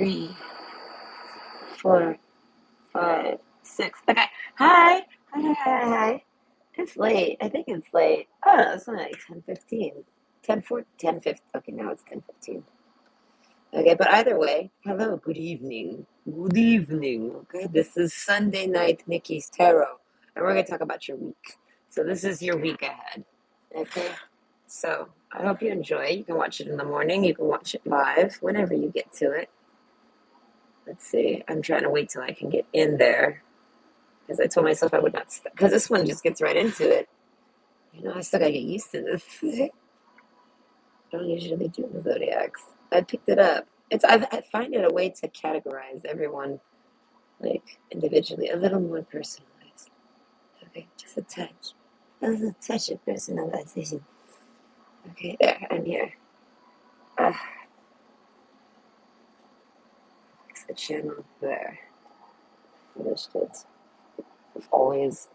Three, 4, 5, 6. Okay. Hi. Hi. It's late. I think it's late. Oh, no, it's only like 10:15. 10:15. Okay, now it's 10:15. Okay, but either way, hello, good evening. Good evening. Okay, this is Sunday night Nikki's Tarot, and we're going to talk about your week. So, this is your week ahead. Okay, so I hope you enjoy. You can watch it in the morning, you can watch it live whenever you get to it. Let's see. I'm trying to wait till I can get in there because I told myself I would not, because this one just gets right into it. I still gotta get used to this. I don't usually do the zodiacs. I picked it up. I find it a way to categorize everyone like individually, a little more personalized. Okay, just a little touch of personalization. Okay, there, I'm here. Ah, fix the channel there. Finished it. I'm always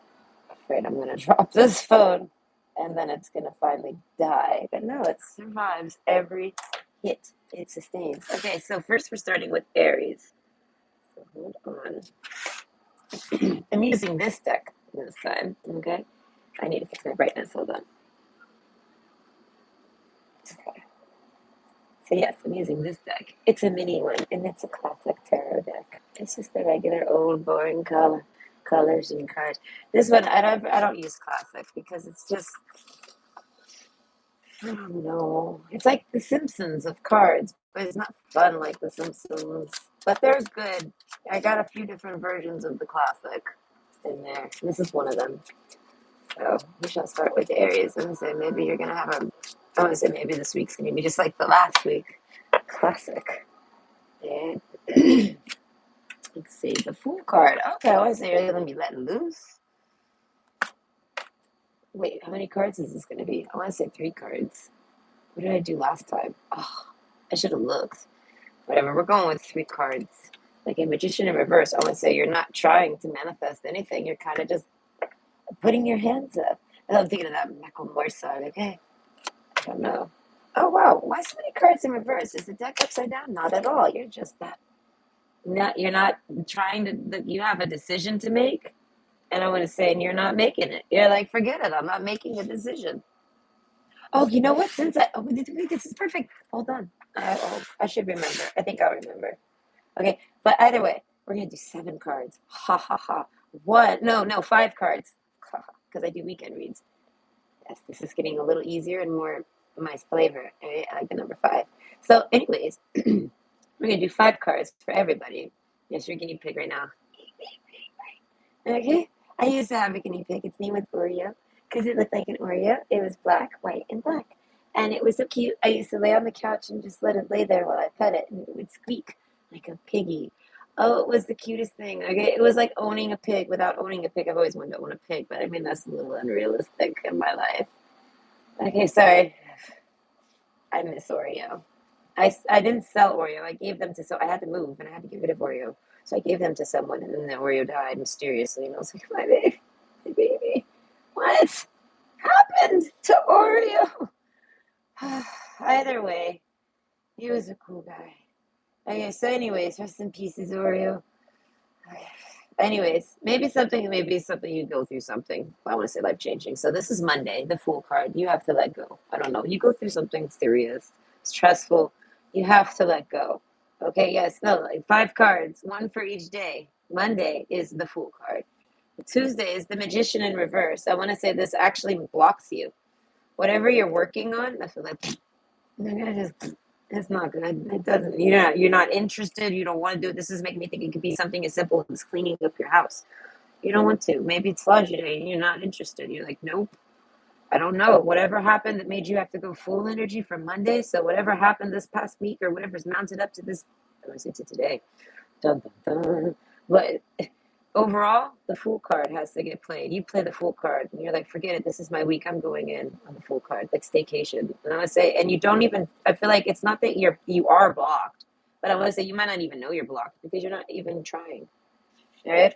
afraid I'm gonna drop this phone and then it's gonna finally die. But no, it survives every hit. It sustains. Okay, so first we're starting with Aries. So hold on. I'm using this deck this time, okay? I need to fix my brightness. Hold on. Okay. So yes, I'm using this deck. It's a mini one, and it's a classic tarot deck. It's just the regular old boring colors and cards. This one I don't use classic because it's just I don't know. It's like The Simpsons of cards, but it's not fun like The Simpsons. But they're good. I got a few different versions of the classic in there. This is one of them. So we shall start with Aries. I'm gonna say maybe you're gonna have a. I want to say maybe this week's gonna be just like the last week. Classic. And let's see the Fool card. Okay, I want to say you're gonna be let loose. Wait, how many cards is this gonna be? I want to say 3 cards. What did I do last time? Oh, I should have looked. Whatever, we're going with 3 cards. Like a Magician in reverse, I would say you're not trying to manifest anything. You're kind of just putting your hands up. And I'm thinking of that Macklemore song, okay? I don't know. Oh, wow. Why so many cards in reverse? Is the deck upside down? Not at all. You're just that. You're not trying to, you have a decision to make. And I want to say, and you're not making it. You're like, forget it. I'm not making a decision. Oh, you know what? This is perfect. Hold on. I should remember. I think I'll remember. Okay, but either way, we're gonna do 7 cards. Ha ha ha. What? No, 5 cards. Because I do weekend reads. Yes, this is getting a little easier and more my flavor. Right? I like the number 5. So, anyways, we're gonna do 5 cards for everybody. Yes, you're a guinea pig right now. Okay. I used to have a guinea pig. Its name was Oreo because it looked like an Oreo. It was black, white, and black. And it was so cute. I used to lay on the couch and just let it lay there while I pet it, and it would squeak like a piggy. Oh, it was the cutest thing. Okay, it was like owning a pig without owning a pig. I've always wanted to own a pig, but I mean that's a little unrealistic in my life. Okay, sorry. I miss Oreo. I didn't sell Oreo. I gave them to so I had to move and I had to get rid of Oreo. So I gave them to someone and then the Oreo died mysteriously and I was like, my baby. What happened to Oreo? Either way, he was a cool guy. Okay, so anyways, rest in pieces, Oreo. Anyways, maybe something you go through something. I want to say life changing. So this is Monday, the Fool card. You have to let go. I don't know. You go through something serious, stressful. You have to let go. Okay, yes, no, like 5 cards, one for each day. Monday is the Fool card. Tuesday is the Magician in reverse. I want to say this actually blocks you. Whatever you're working on, I feel like it's not good. It doesn't. You're not interested. You don't want to do it. This is making me think it could be something as simple as cleaning up your house. You don't want to. Maybe it's laundry and you're not interested. You're like, nope. I don't know. Whatever happened that made you have to go full energy for Monday. So whatever happened this past week or whatever's mounted up to this, I want to say to today. Dun, dun, dun. But overall, the Fool card has to get played. You play the Fool card, and you're like, forget it. This is my week. I'm going in on the Fool card, like staycation. And I want to say, and you don't even. I feel like it's not that you are blocked, but I want to say you might not even know you're blocked because you're not even trying, right?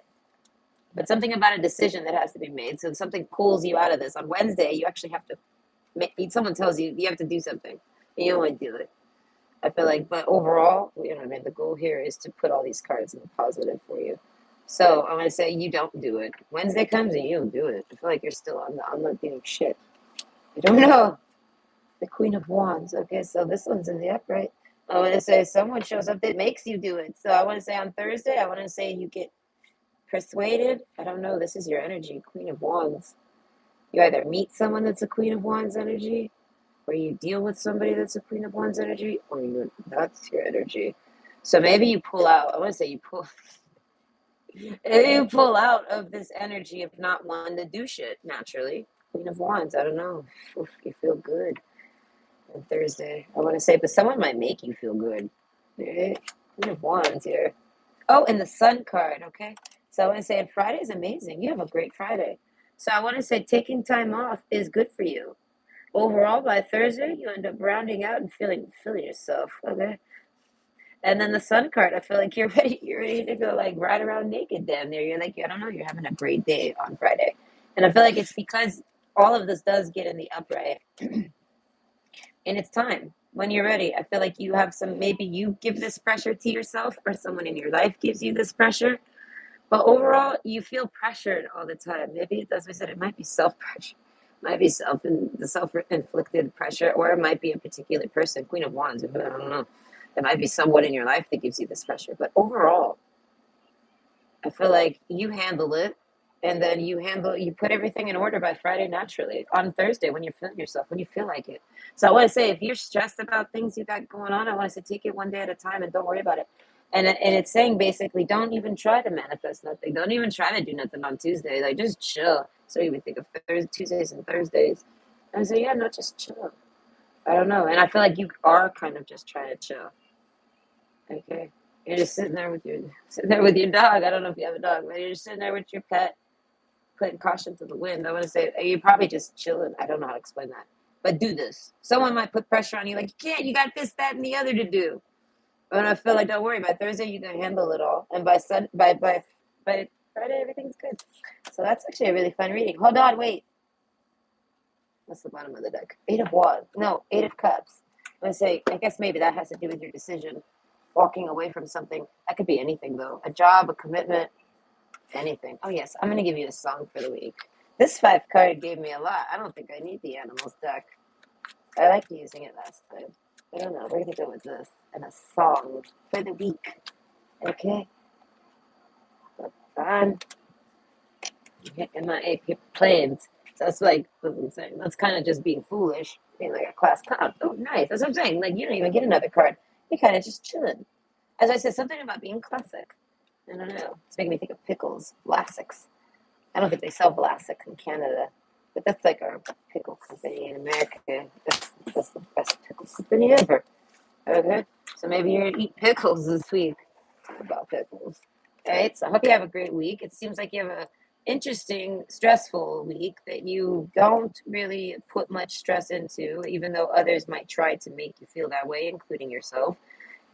But something about a decision that has to be made. So something pulls you out of this. On Wednesday, you actually have to make. Someone tells you you have to do something, and you don't want to do it. I feel like, but overall, you know what I mean? The goal here is to put all these cards in the positive for you. So I'm gonna say you don't do it. Wednesday comes and you don't do it. I feel like you're still on the I'm not doing shit. I don't know. The Queen of Wands. Okay, so this one's in the upright. I want to say someone shows up that makes you do it. So I want to say on Thursday, I want to say you get persuaded. I don't know. This is your energy, Queen of Wands. You either meet someone that's a Queen of Wands energy, or you deal with somebody that's a Queen of Wands energy, or that's your energy. So maybe you pull out. I want to say you pull out of this energy of not wanting to do shit naturally. Queen of Wands. I don't know. Oof, you feel good on Thursday. I want to say, but someone might make you feel good. Right? Queen of Wands here. Oh, and the Sun card. Okay. So I want to say Friday is amazing. You have a great Friday. So I want to say taking time off is good for you. Overall, by Thursday, you end up rounding out and feeling yourself. Okay. And then the Sun card, I feel like you're ready. You're ready to go like ride around naked damn near. You're like, I don't know, you're having a great day on Friday. And I feel like it's because all of this does get in the upright. And it's time. When you're ready, I feel like you have some, maybe you give this pressure to yourself or someone in your life gives you this pressure. But overall, you feel pressured all the time. Maybe, as we said, it might be self-pressure. Might be the self-inflicted pressure, or it might be a particular person, Queen of Wands. I don't know. It might be someone in your life that gives you this pressure. But overall, I feel like you handle it, and then you put everything in order by Friday naturally. On Thursday, when you're feeling yourself, when you feel like it. So I want to say, if you're stressed about things you got going on, I want to say take it one day at a time and don't worry about it. And it's saying basically, don't even try to manifest nothing. Don't even try to do nothing on Tuesday. Like just chill. So you would think of Tuesdays and Thursdays. And I say, yeah, no, just chill. I don't know. And I feel like you are kind of just trying to chill. Okay. You're just sitting there with your dog. I don't know if you have a dog, but you're just sitting there with your pet, putting caution to the wind. I want to say you're probably just chilling. I don't know how to explain that. But do this. Someone might put pressure on you, like, you can't, you got this, that, and the other to do. And I feel like, don't worry, by Thursday you can handle it all. And by Friday everything's good. So that's actually a really fun reading. Hold on, wait. What's the bottom of the deck? Eight of Wands. No, Eight of Cups. I'm gonna say, I guess maybe that has to do with your decision. Walking away from something. That could be anything though. A job, a commitment, anything. Oh yes, I'm gonna give you a song for the week. This 5 card gave me a lot. I don't think I need the animals deck. I liked using it last time. I don't know. We're gonna go with this and a song for the week. Okay. Fun. In my AP planes. So that's like what I'm saying. That's kind of just being foolish, being like a class clown. Oh, nice. That's what I'm saying. Like you don't even get another card. You're kind of just chilling. As I said, something about being classic. I don't know. It's making me think of pickles, Vlasics. I don't think they sell Vlasic in Canada, but that's like our pickle company in America. That's the best pickle company ever. Okay, so maybe you're gonna eat pickles this week. Talk about pickles. All right, so I hope you have a great week. It seems like you have a interesting, stressful week that you don't really put much stress into, even though others might try to make you feel that way, including yourself.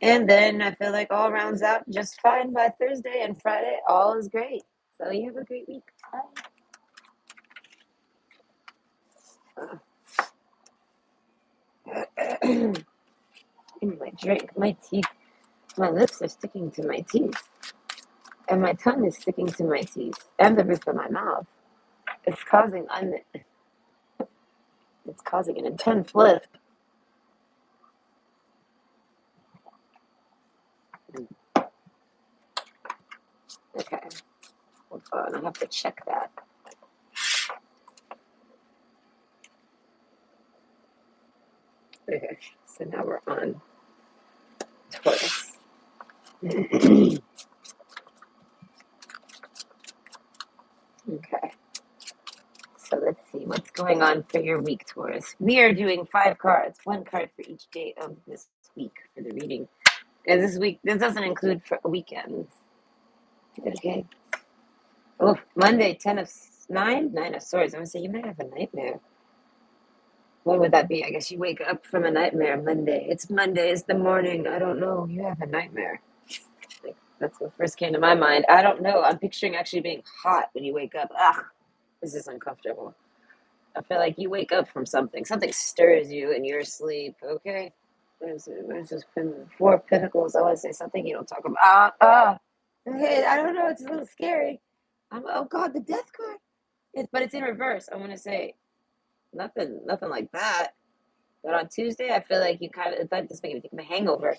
And then I feel like all rounds out just fine by Thursday and Friday. All is great. So you have a great week. Bye. My drink, my teeth, my lips are sticking to my teeth, and my tongue is sticking to my teeth, and the roof of my mouth. It's causing it's causing an intense lisp. Okay, hold on, I have to check that. Okay, so now we're on Taurus. Okay, so let's see what's going on for your week, Taurus. We are doing 5 cards, 1 card for each day of this week for the reading. And this week, this doesn't include for weekends. Okay. Oh, Monday, 9 of Swords. I'm gonna say you might have a nightmare. When would that be? I guess you wake up from a nightmare Monday. It's Monday, it's the morning. I don't know. You have a nightmare. Like, that's what first came to my mind. I don't know. I'm picturing actually being hot when you wake up. Ugh, this is uncomfortable. I feel like you wake up from something. Something stirs you in your sleep. Okay. Where's this Four of Pentacles? I want to say something you don't talk about. Okay, I don't know. It's a little scary. Oh God, the Death card. But it's in reverse. I want to say nothing like that. But on Tuesday, I feel like you kind of that just makes me think of a hangover.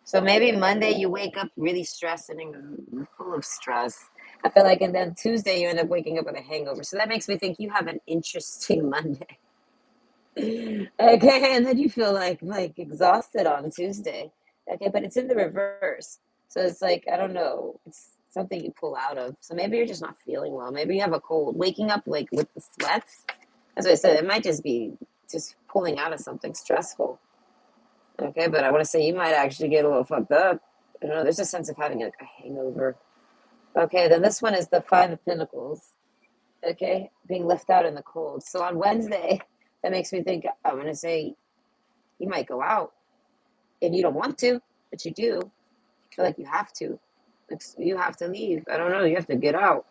So maybe Monday you wake up really stressed and full of stress. I feel like, and then Tuesday you end up waking up with a hangover. So that makes me think you have an interesting Monday. Okay, and then you feel like exhausted on Tuesday. Okay, but it's in the reverse. So it's like, I don't know, it's something you pull out of. So maybe you're just not feeling well. Maybe you have a cold. Waking up like with the sweats. As I said, it might just be just pulling out of something stressful. Okay, but I want to say you might actually get a little fucked up. I don't know, there's a sense of having like a hangover. Okay, then this one is the Five of Pentacles. Okay, being left out in the cold. So on Wednesday, that makes me think, I'm going to say you might go out and you don't want to, but you do. I feel like you have to. You have to leave. I don't know. You have to get out.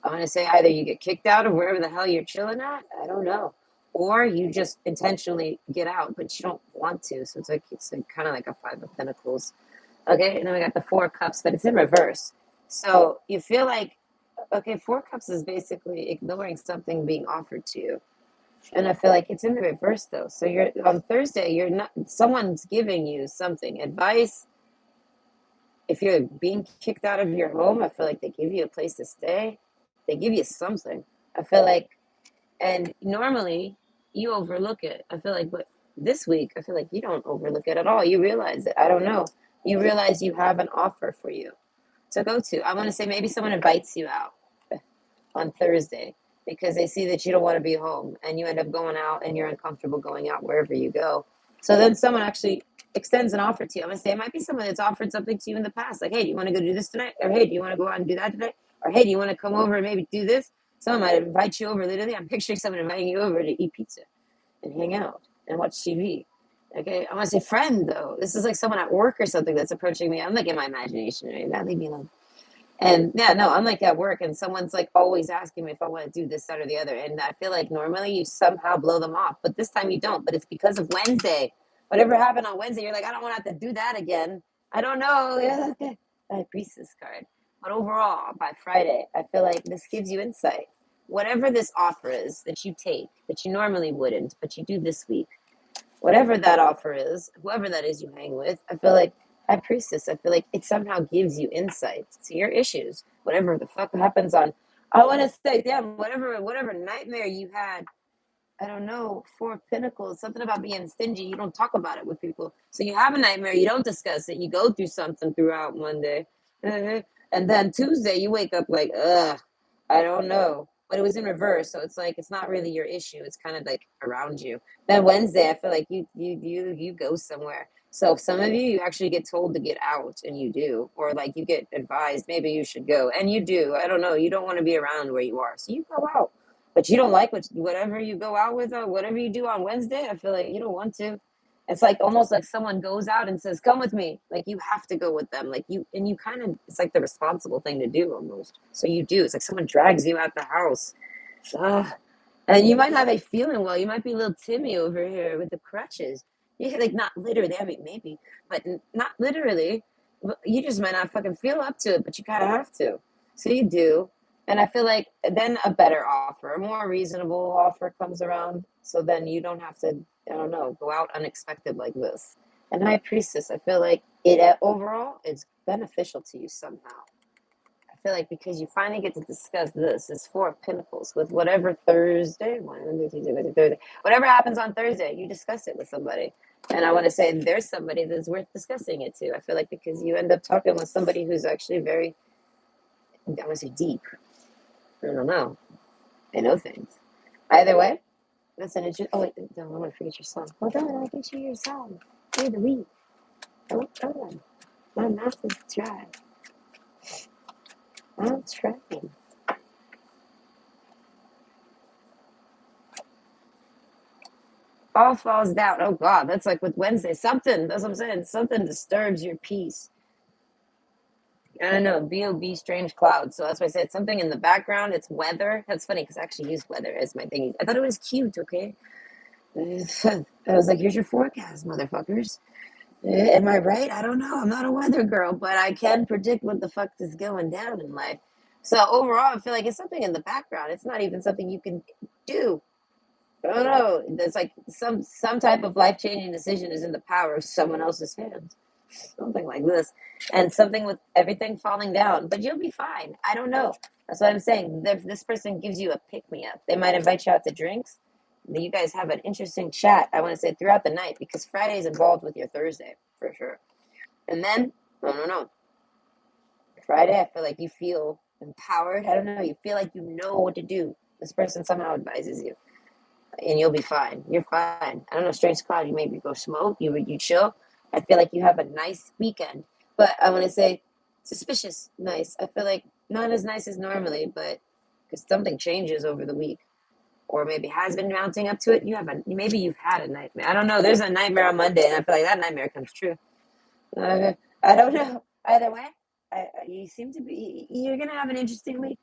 I'm going to say either you get kicked out of wherever the hell you're chilling at. I don't know. Or you just intentionally get out, but you don't want to. So it's like kind of like a Five of Pentacles. Okay, and then we got the Four of Cups, but it's in reverse. So you feel like, okay, Four of Cups is basically ignoring something being offered to you. And I feel like it's in the reverse though. So you're on Thursday, you're not, someone's giving you something, advice. If you're being kicked out of your home, I feel like they give you a place to stay. They give you something. I feel like, and normally you overlook it. I feel like, but this week, I feel like you don't overlook it at all. You realize it. I don't know. You realize you have an offer for you to go to. I want to say maybe someone invites you out on Thursday because they see that you don't want to be home and you end up going out and you're uncomfortable going out wherever you go. So then someone actually extends an offer to you. I'm going to say it might be someone that's offered something to you in the past. Like, hey, do you want to go do this tonight? Or hey, do you want to go out and do that tonight? Or hey, do you want to come over and maybe do this? Someone might invite you over. Literally, I'm picturing someone inviting you over to eat pizza and hang out and watch TV. Okay, I want to say friend though. This is like someone at work or something that's approaching me. I'm like in my imagination right now. Leave me alone. And yeah, no, I'm like at work and someone's like always asking me if I want to do this, that, or the other. And I feel like normally you somehow blow them off, but this time you don't. But it's because of Wednesday. Whatever happened on Wednesday, you're like, I don't want to have to do that again. I don't know. Yeah, okay. That Priestess card. But overall, by Friday, I feel like this gives you insight. Whatever this offer is that you take, that you normally wouldn't, but you do this week, whatever that offer is, whoever that is you hang with, I feel like High Priestess, I feel like it somehow gives you insight to your issues. Whatever the fuck happens on, I want to say, damn, whatever nightmare you had, I don't know, Four of Pentacles, something about being stingy. You don't talk about it with people. So you have a nightmare, you don't discuss it. You go through something throughout Monday. And then Tuesday, you wake up like, ugh, I don't know. But it was in reverse. So it's like, it's not really your issue. It's kind of like around you. Then Wednesday, I feel like you go somewhere. So some of you actually get told to get out and you do. Or like you get advised, maybe you should go. And you do. I don't know. You don't want to be around where you are. So you go out. But you don't like whatever you go out with or whatever you do on Wednesday. I feel like you don't want to. It's like almost like someone goes out and says, "Come with me." Like you have to go with them. Like you kind of. It's like the responsible thing to do almost. So you do. It's like someone drags you out the house, and you might not be feeling well. You might be a little Timmy over here with the crutches. Yeah, like not literally. I mean, maybe, but not literally. You just might not fucking feel up to it, but you kind of have to. So you do. And I feel like then a better offer, a more reasonable offer comes around. So then you don't have to, I don't know, go out unexpected like this. And High Priestess, I feel like it overall is beneficial to you somehow. I feel like because you finally get to discuss this, it's Four of Pentacles with whatever Thursday, Thursday, whatever happens on Thursday, you discuss it with somebody. And I want to say there's somebody that's worth discussing it to. I feel like because you end up talking with somebody who's actually very, I want to say deep. I don't know. They know things. Either way, that's an interesting. Oh wait, no, I want to forget your song. Hold on, I'll get you your song. You're the week. Hold on. My mouth is dry. I'm trying. All falls down. Oh God, that's like with Wednesday. Something. That's what I'm saying. Something disturbs your peace. I don't know. B.O.B. strange clouds. So that's why I said something in the background. It's weather. That's funny because I actually use weather as my thing. I thought it was cute. Okay. I was like, here's your forecast, motherfuckers. Am I right? I don't know. I'm not a weather girl, but I can predict what the fuck is going down in life. So overall, I feel like it's something in the background. It's not even something you can do. I don't know. There's like some type of life changing decision is in the power of someone else's hands. Something like this, and something with everything falling down. But you'll be fine. I don't know. That's what I'm saying. This person gives you a pick me up. They might invite you out to drinks. You guys have an interesting chat. I want to say throughout the night because Friday is involved with your Thursday for sure. And then I don't know. Friday, I feel like you feel empowered. I don't know. You feel like you know what to do. This person somehow advises you and you'll be fine. You're fine. I don't know, strange cloud. You maybe go smoke. You chill. I feel like you have a nice weekend, but I want to say suspicious nice. I feel like not as nice as normally, but because something changes over the week, or maybe has been mounting up to it. You have a maybe you've had a nightmare. I don't know. There's a nightmare on Monday, and I feel like that nightmare comes true. I don't know. Either way, you seem to be. You're gonna have an interesting week.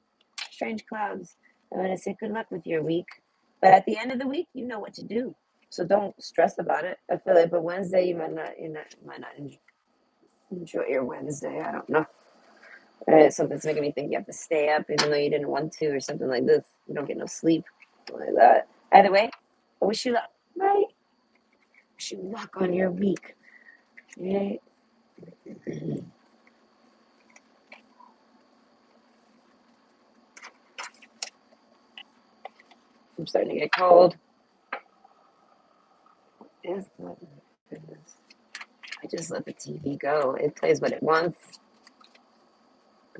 Strange clouds. I want to say good luck with your week. But at the end of the week, you know what to do. So don't stress about it. I feel like, but Wednesday you might not enjoy your Wednesday. I don't know. Something's making me think you have to stay up even though you didn't want to, or something like this. You don't get no sleep, something like that. Either way, I wish you luck. Right? Wish you luck on your week. Right? I'm starting to get cold. Is oh my goodness. I just let the TV go. It plays what it wants.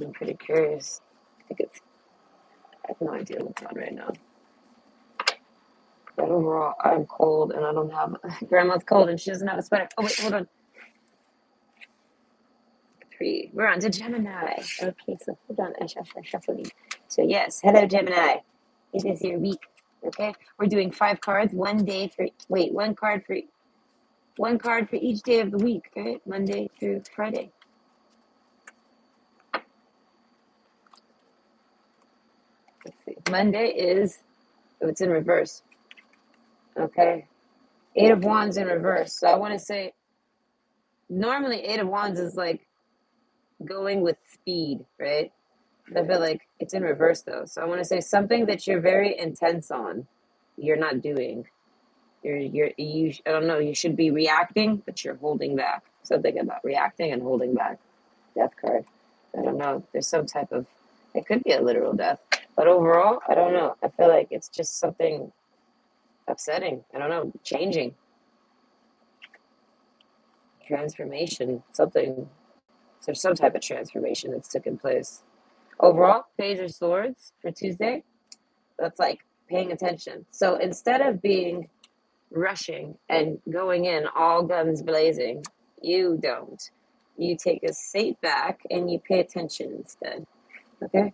I'm pretty curious. I think it's. I have no idea what's on right now. But overall, I'm cold and I don't have. Grandma's cold and she doesn't have a sweater. Oh wait, hold on. Three. We're on to Gemini. Okay, so hold on. I shuffling. So yes, hello Gemini. It is your week. Okay, we're doing 5 cards. One card for each day of the week. Okay, Monday through Friday. Let's see. Monday is. Oh, it's in reverse. Okay, 8 of Wands in reverse. So I want to say normally 8 of Wands is like going with speed, right? I feel like it's in reverse though. So I want to say something that you're very intense on, you're not doing. I don't know, you should be reacting, but you're holding back. Something about reacting and holding back. Death card. I don't know. There's some type of, it could be a literal death. But overall, I don't know. I feel like it's just something upsetting. I don't know, changing. Transformation. Something, there's some type of transformation that's taken place. Overall, Page of Swords for Tuesday. That's like paying attention. So instead of being rushing and going in all guns blazing, you don't. You take a step back and you pay attention instead. Okay?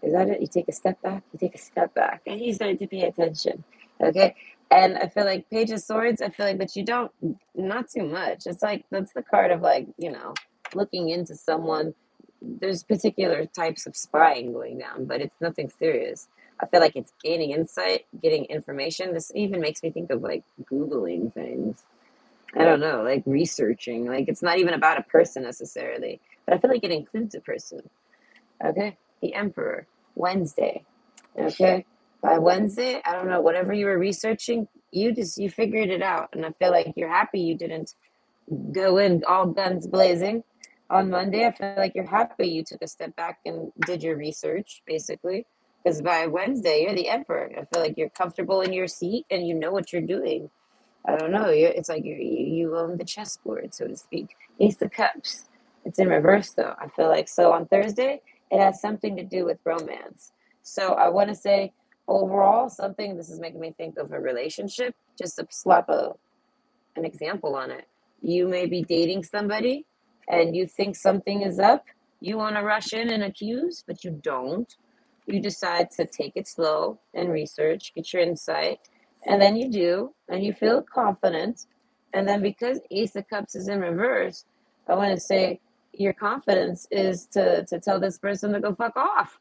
Is that it? You take a step back, you take a step back, and you start to pay attention. Okay? And I feel like Page of Swords, I feel like, but you don't, not too much. It's like, that's the card of like, looking into someone. There's particular types of spying going down, but it's nothing serious. I feel like it's gaining insight, getting information. This even makes me think of like Googling things. I don't know, like researching. Like it's not even about a person necessarily, but I feel like it includes a person. Okay. The Emperor, Wednesday. Okay. By Wednesday, I don't know, whatever you were researching, you figured it out. And I feel like you're happy you didn't go in all guns blazing. On Monday, I feel like you're happy you took a step back and did your research, basically. Because by Wednesday, you're the emperor. I feel like you're comfortable in your seat and you know what you're doing. I don't know. It's like you own the chessboard, so to speak. Ace of Cups. It's in reverse, though. I feel like so on Thursday, it has something to do with romance. So I want to say overall, something. This is making me think of a relationship. Just to slap an example on it. You may be dating somebody and you think something is up. You want to rush in and accuse, but you don't. You decide to take it slow and research, get your insight, and then you do, and you feel confident. And then because Ace of Cups is in reverse, I want to say your confidence is to tell this person to go fuck off.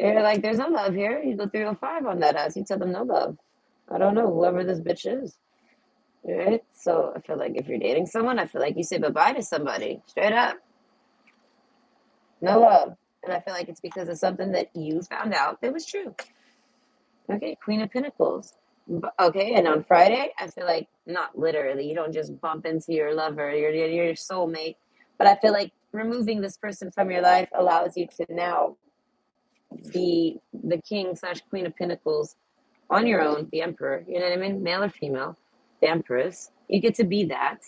You're like, there's no love here. You go 305 on that ass. You tell them no love. I don't know, whoever this bitch is. right? So I feel like if you're dating someone, I feel like you say bye-bye to somebody, straight up. No love. And I feel like it's because of something that you found out that was true. Okay, Queen of Pentacles. Okay, and on Friday, I feel like not literally, you don't just bump into your lover, your soulmate, but I feel like removing this person from your life allows you to now be the king slash queen of pentacles on your own, the emperor, you know what I mean? Male or female, the empress. You get to be that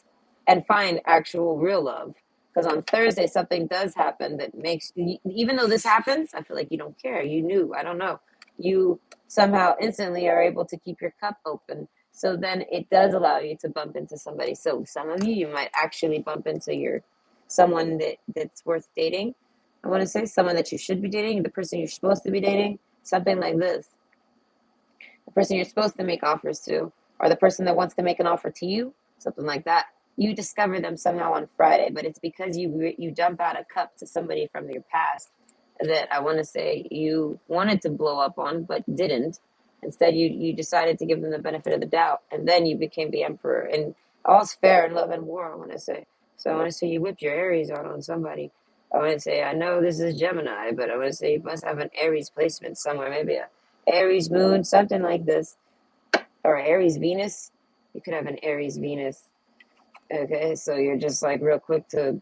and find actual real love. Because on Thursday, something does happen that makes, even though this happens, I feel like you don't care. You knew, I don't know. You somehow instantly are able to keep your cup open. So then it does allow you to bump into somebody. So some of you might actually bump into someone that's worth dating. I want to say someone that you should be dating, the person you're supposed to be dating, something like this. The person you're supposed to make offers to, or the person that wants to make an offer to you, something like that. You discover them somehow on Friday, but it's because you dump out a cup to somebody from your past that I want to say you wanted to blow up on, but didn't. Instead, you decided to give them the benefit of the doubt, and then you became the emperor. And all's fair in love and war, I want to say. So I want to say you whipped your Aries out on somebody. I want to say I know this is Gemini, but I want to say you must have an Aries placement somewhere, maybe a Aries moon, something like this, or Aries Venus. You could have an Aries Venus. Okay, so you're just like real quick to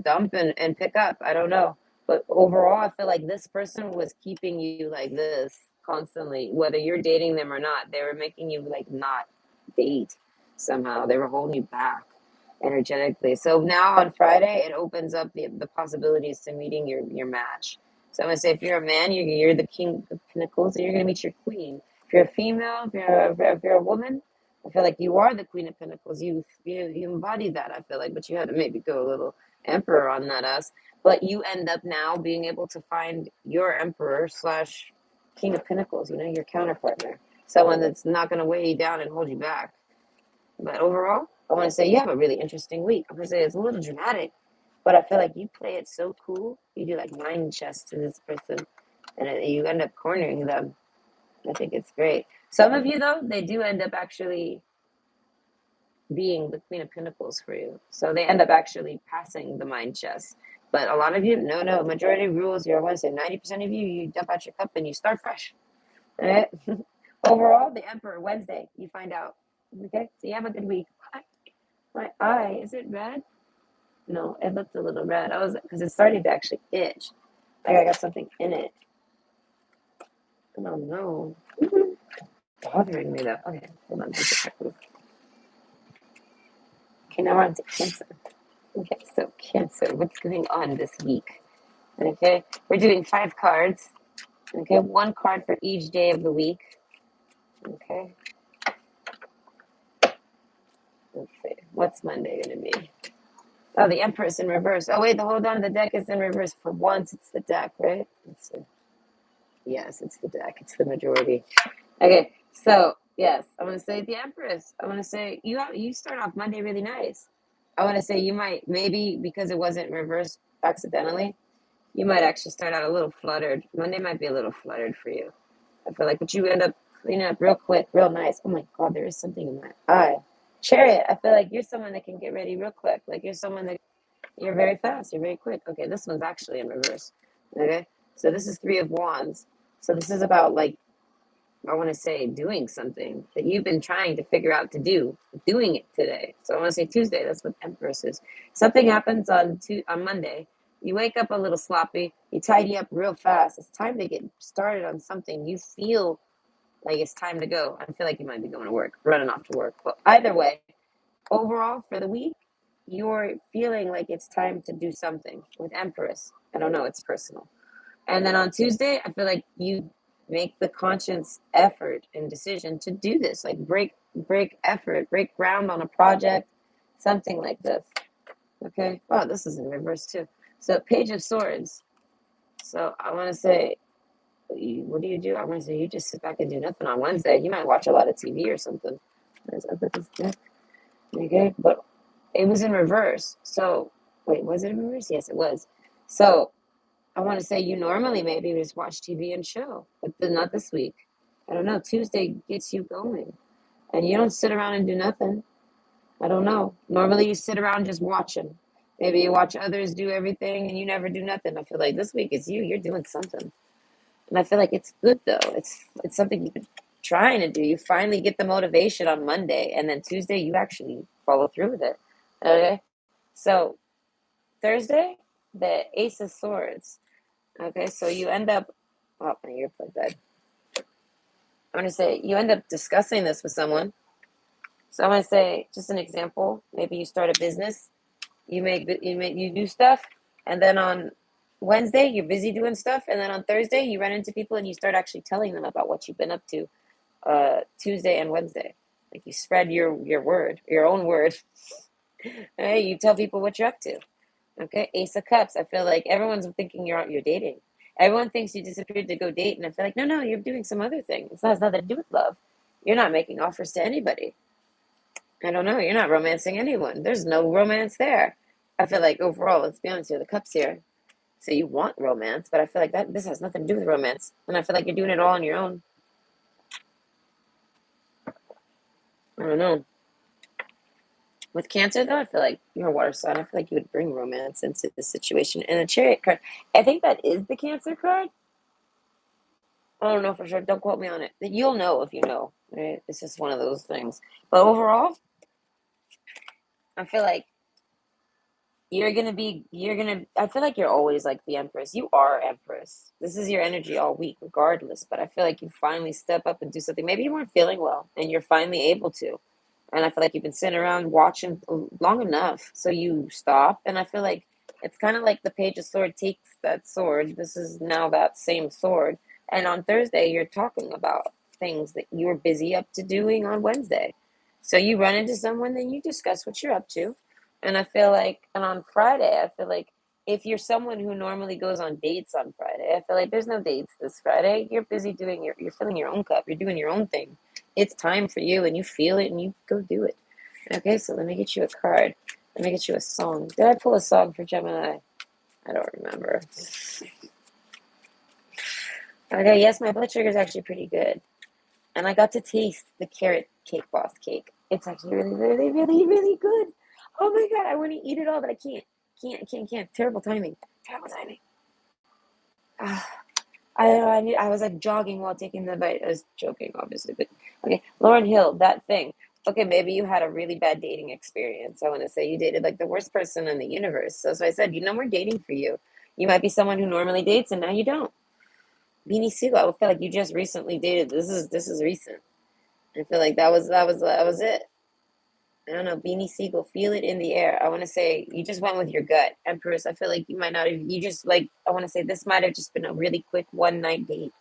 dump and pick up. I don't know. But overall, I feel like this person was keeping you like this constantly, whether you're dating them or not. They were making you like not date somehow. They were holding you back energetically. So now on Friday, it opens up the possibilities to meeting your match. So I'm gonna say if you're a man, you're the king of pentacles, and you're gonna meet your queen. If you're a female, if you're a woman, I feel like you are the Queen of Pentacles. You embody that. I feel like, but you had to maybe go a little Emperor on that us. But you end up now being able to find your Emperor slash King of Pentacles. You know, your counterpart there, someone that's not going to weigh you down and hold you back. But overall, I want to say you have a really interesting week. I'm going to say it's a little dramatic, but I feel like you play it so cool. You do like mind chess to this person, and you end up cornering them. I think it's great. Some of you, though, they do end up actually being the Queen of Pentacles for you. So they end up actually passing the mind chess. But a lot of you, no, majority rules, you're, I want to say 90% of you, you dump out your cup and you start fresh. All right? Overall, the Emperor, Wednesday, you find out. Okay? So you have a good week. My eye, is it red? No, it looked a little red. Because it started to actually itch. Like I got something in it. I don't know. Bothering me though. Okay, hold on. Okay, now we're on to Cancer. Okay, so Cancer, what's going on this week? Okay, we're doing 5 cards. Okay, 1 card for each day of the week. Okay, let's see. What's Monday going to be? Oh, the Empress in reverse. Oh, wait, hold on. The deck is in reverse. For once, it's the deck, right? Let's see. Yes, it's the deck. It's the majority. Okay, so yes, I want to say the Empress. I want to say you start off Monday really nice. I want to say you might maybe because it wasn't reversed accidentally, you might actually start out a little fluttered. Monday might be a little fluttered for you. I feel like, but you end up cleaning up real quick, real nice. Oh my God, there is something in my eye. Chariot, I feel like you're someone that can get ready real quick. Like you're someone that you're very fast, you're very quick. Okay, this one's actually in reverse. Okay, so this is 3 of Wands. So this is about like I want to say doing something that you've been trying to figure out to do, doing it today. So I want to say Tuesday. That's what Empress is. Something happens on Monday. You wake up a little sloppy. You tidy up real fast. It's time to get started on something. You feel like it's time to go. I feel like you might be going to work, running off to work. But either way, overall for the week, you're feeling like it's time to do something with Empress. I don't know. It's personal. And then on Tuesday, I feel like you make the conscious effort and decision to do this, like break effort, break ground on a project, something like this. Okay. Oh, this is in reverse too. So Page of Swords. So I want to say, what do you do? I want to say you just sit back and do nothing on Wednesday. You might watch a lot of TV or something. Okay, but it was in reverse. So wait, was it in reverse? Yes, it was. So I want to say you normally maybe just watch TV and chill, but not this week. I don't know. Tuesday gets you going, and you don't sit around and do nothing. I don't know. Normally you sit around just watching. Maybe you watch others do everything and you never do nothing. I feel like this week is you. You're doing something. And I feel like it's good though. It's something you've been trying to do. You finally get the motivation on Monday, and then Tuesday you actually follow through with it. Okay? So Thursday, the Ace of Swords. Okay, so you end up, oh, my earplug died. I'm gonna say you end up discussing this with someone. So I'm gonna say just an example. Maybe you start a business, you do stuff, and then on Wednesday you're busy doing stuff, and then on Thursday you run into people and you start actually telling them about what you've been up to. Tuesday and Wednesday, like you spread your word, your own word. Hey, you tell people what you're up to. Okay, Ace of Cups. I feel like everyone's thinking you're dating. Everyone thinks you disappeared to go date, and I feel like no, you're doing some other thing. It has nothing to do with love. You're not making offers to anybody. I don't know. You're not romancing anyone. There's no romance there. I feel like overall, let's be honest here, the cups here. So you want romance, but I feel like this has nothing to do with romance, and I feel like you're doing it all on your own. I don't know. With Cancer, though, I feel like you're a water sign. I feel like you would bring romance into the situation. And the Chariot card, I think that is the Cancer card. I don't know for sure. Don't quote me on it. You'll know if you know. Right? It's just one of those things. But overall, I feel like I feel like you're always like the Empress. You are Empress. This is your energy all week, regardless. But I feel like you finally step up and do something. Maybe you weren't feeling well, and you're finally able to. And I feel like you've been sitting around watching long enough, so you stop. And I feel like it's kind of like the Page of Sword takes that sword. This is now that same sword. And on Thursday, you're talking about things that you were busy up to doing on Wednesday. So you run into someone, then you discuss what you're up to. And I feel like, and on Friday, I feel like if you're someone who normally goes on dates on Friday, I feel like there's no dates this Friday. You're busy you're filling your own cup. You're doing your own thing. It's time for you, and you feel it, and you go do it. Okay, so let me get you a card. Let me get you a song. Did I pull a song for Gemini? I don't remember. Okay, yes, my blood sugar is actually pretty good. And I got to taste the carrot cake boss cake. It's actually really, really, really, really good. Oh my god, I want to eat it all, but I can't. Can't. Terrible timing. Terrible timing. Ah, I was like jogging while taking the bite. I was joking, obviously, but okay. Lauren Hill, that thing. Okay, maybe you had a really bad dating experience. I want to say you dated like the worst person in the universe. So I said, no more dating for you. You might be someone who normally dates, and now you don't. Beanie Siegel, I feel like you just recently dated. This is recent. I feel like that was it. I don't know, Beanie Siegel, feel it in the air. I want to say you just went with your gut, Empress. I feel like you might not have, you just like, I want to say this might have just been a really quick one night date.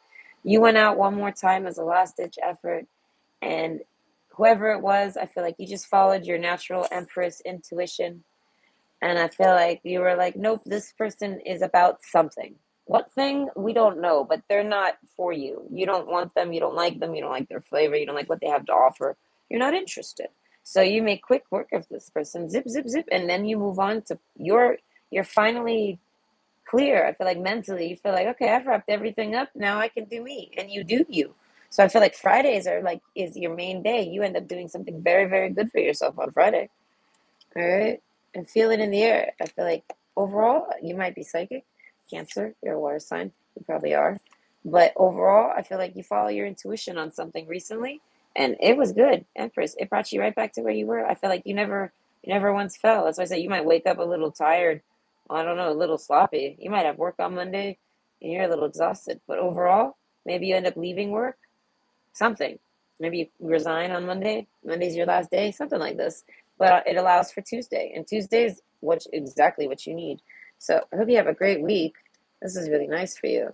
You went out one more time as a last ditch effort, and whoever it was, I feel like you just followed your natural Empress intuition. And I feel like you were like, nope, this person is about something. What thing? We don't know, but they're not for you. You don't want them. You don't like them. You don't like their flavor. You don't like what they have to offer. You're not interested. So you make quick work of this person, zip, zip, zip, and then you move on to you're finally clear. I feel like mentally you feel like, okay, I've wrapped everything up. Now I can do me, and you do you. So I feel like Fridays are like is your main day. You end up doing something very, very good for yourself on Friday. All right. And feel it in the air. I feel like overall, you might be psychic. Cancer, you're a water sign. You probably are. But overall, I feel like you follow your intuition on something recently, and it was good. Empress, it brought you right back to where you were. I feel like you never once fell. That's why I said you might wake up a little tired. I don't know, a little sloppy. You might have work on Monday, and you're a little exhausted. But overall, maybe you end up leaving work. Something. Maybe you resign on Monday. Monday's your last day. Something like this, but it allows for Tuesday, and Tuesday is exactly what you need. So I hope you have a great week. This is really nice for you.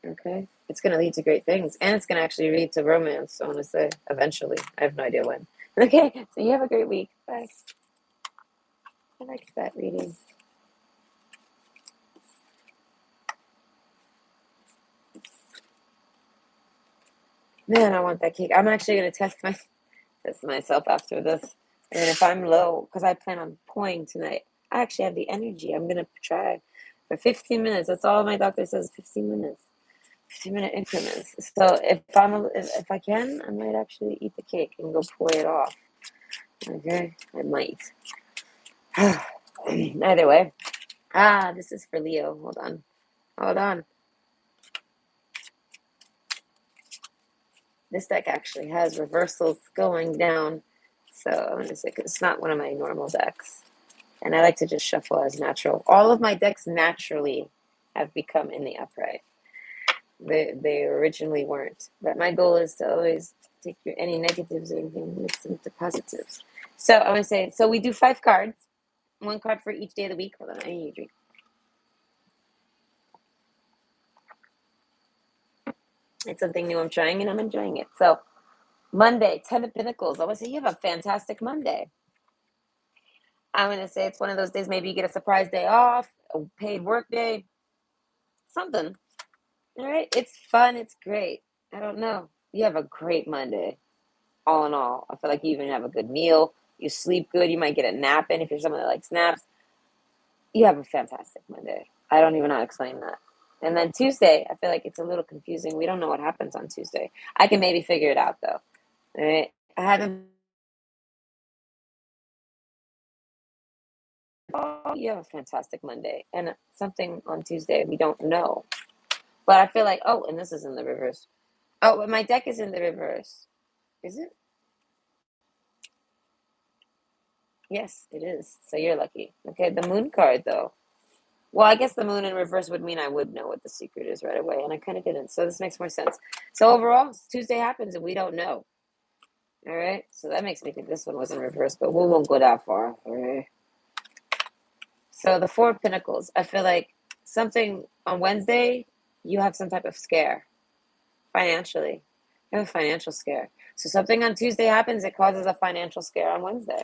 Okay, it's going to lead to great things, and it's going to actually lead to romance. I want to say eventually. I have no idea when. Okay, so you have a great week. Bye. I liked that reading. Man, I want that cake. I'm actually going to test myself after this. And if I'm low, because I plan on pouring tonight, I actually have the energy. I'm going to try for 15 minutes. That's all my doctor says, 15 minutes. 15-minute increments. So if I can, I might actually eat the cake and go pour it off. Okay, I might. Either way. This is for Leo. Hold on. Hold on. This deck actually has reversals going down. So I'm going to say, 'cause it's not one of my normal decks. And I like to just shuffle as natural. All of my decks naturally have become in the upright. They originally weren't. But my goal is to always take any negatives and mix them to positives. So I'm going to say, so we do 5 cards. 1 card for each day of the week. Hold on, I need a drink. It's something new I'm trying, and I'm enjoying it. So Monday, 10 of Pentacles. I want to say you have a fantastic Monday. I'm going to say it's one of those days, maybe you get a surprise day off, a paid work day, something. All right. It's fun. It's great. I don't know. You have a great Monday. All in all, I feel like you even have a good meal. You sleep good. You might get a nap in if you're someone that likes naps. You have a fantastic Monday. I don't even know how to explain that. And then Tuesday, I feel like it's a little confusing. We don't know what happens on Tuesday. I can maybe figure it out though. All right. I haven't. Oh, you have a fantastic Monday. And something on Tuesday we don't know. But I feel like, oh, and this is in the reverse. Oh, but my deck is in the reverse. Is it? Yes, it is. So you're lucky. Okay, the moon card though. Well, I guess the moon in reverse would mean I would know what the secret is right away, and I kind of didn't. So this makes more sense. So overall, Tuesday happens and we don't know. All right. So that makes me think this one was in reverse, but we won't go that far. All right. So the 4 of Pentacles. I feel like something on Wednesday, you have some type of scare financially. You have a financial scare. So something on Tuesday happens, it causes a financial scare on Wednesday.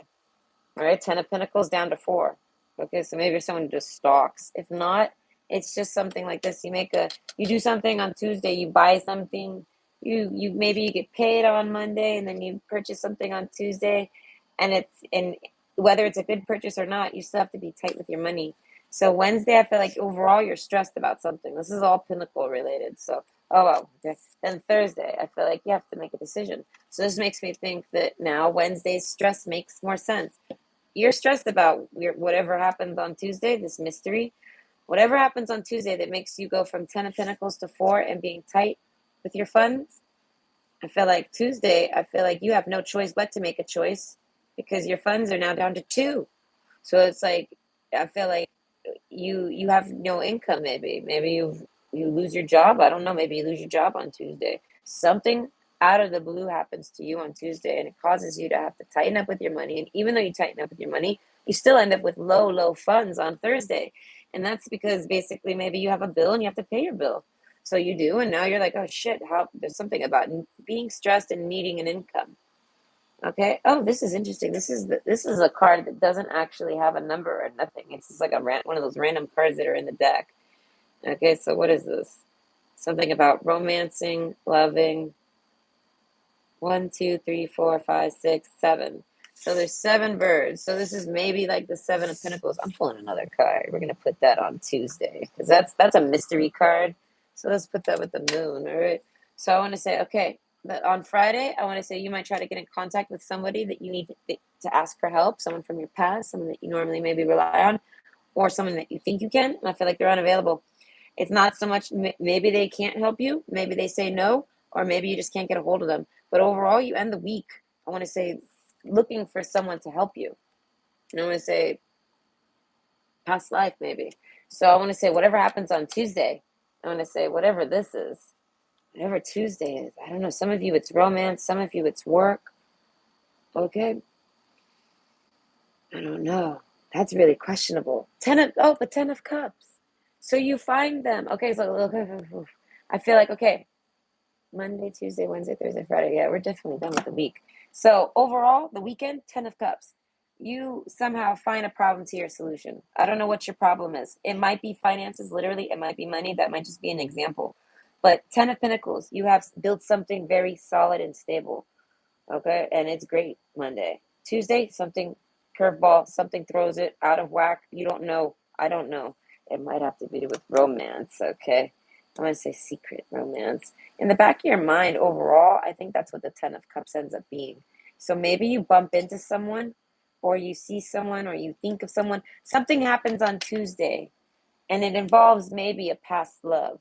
All right, 10 of Pentacles down to 4. Okay, so maybe someone just stalks. If not, it's just something like this. You do something on Tuesday, you buy something, you maybe you get paid on Monday, and then you purchase something on Tuesday, and whether it's a good purchase or not, you still have to be tight with your money. So Wednesday, I feel like overall you're stressed about something. This is all Pinnacle related. So, oh well. Okay. Then Thursday, I feel like you have to make a decision. So this makes me think that now Wednesday's stress makes more sense. You're stressed about whatever happens on Tuesday, this mystery. Whatever happens on Tuesday that makes you go from 10 of Pentacles to 4 and being tight with your funds. I feel like Tuesday, I feel like you have no choice but to make a choice because your funds are now down to 2. So it's like, I feel like you have no income maybe. Maybe you lose your job. I don't know. Maybe you lose your job on Tuesday. Something out of the blue happens to you on Tuesday and it causes you to have to tighten up with your money. And even though you tighten up with your money, you still end up with low funds on Thursday. And that's because basically maybe you have a bill and you have to pay your bill. So you do, and now you're like, oh shit, how there's something about being stressed and needing an income. Okay. Oh, this is interesting. This is a card that doesn't actually have a number or nothing. It's just like one of those random cards that are in the deck. Okay, so what is this? Something about romancing, loving. 1, 2, 3, 4, 5, 6, 7. So there's 7 birds. So this is maybe like the 7 of Pentacles. I'm pulling another card. We're gonna put that on Tuesday because that's a mystery card. So let's put that with the moon. All right. So I want to say, okay, that on Friday, I want to say you might try to get in contact with somebody that you need to ask for help, someone from your past, someone that you normally maybe rely on, or someone that you think you can. And I feel like they're unavailable. It's not so much maybe they can't help you, maybe they say no, or maybe you just can't get a hold of them. But overall, you end the week, I want to say, looking for someone to help you. And I want to say, past life, maybe. So I want to say, whatever happens on Tuesday, I want to say, whatever this is, whatever Tuesday is, I don't know. Some of you, it's romance. Some of you, it's work. Okay. I don't know. That's really questionable. 10 of Cups. So you find them. Okay, so I feel like, okay, Monday, Tuesday, Wednesday, Thursday, Friday. Yeah, we're definitely done with the week. So overall, the weekend, 10 of Cups. You somehow find a problem to your solution. I don't know what your problem is. It might be finances, literally. It might be money. That might just be an example. But 10 of Pentacles, you have built something very solid and stable. Okay, and it's great Monday. Tuesday, something curveball, something throws it out of whack. You don't know. I don't know. It might have to be with romance. Okay, I'm gonna say secret romance. In the back of your mind, overall, I think that's what the 10 of Cups ends up being. So maybe you bump into someone or you see someone, or you think of someone. Something happens on Tuesday, and it involves maybe a past love.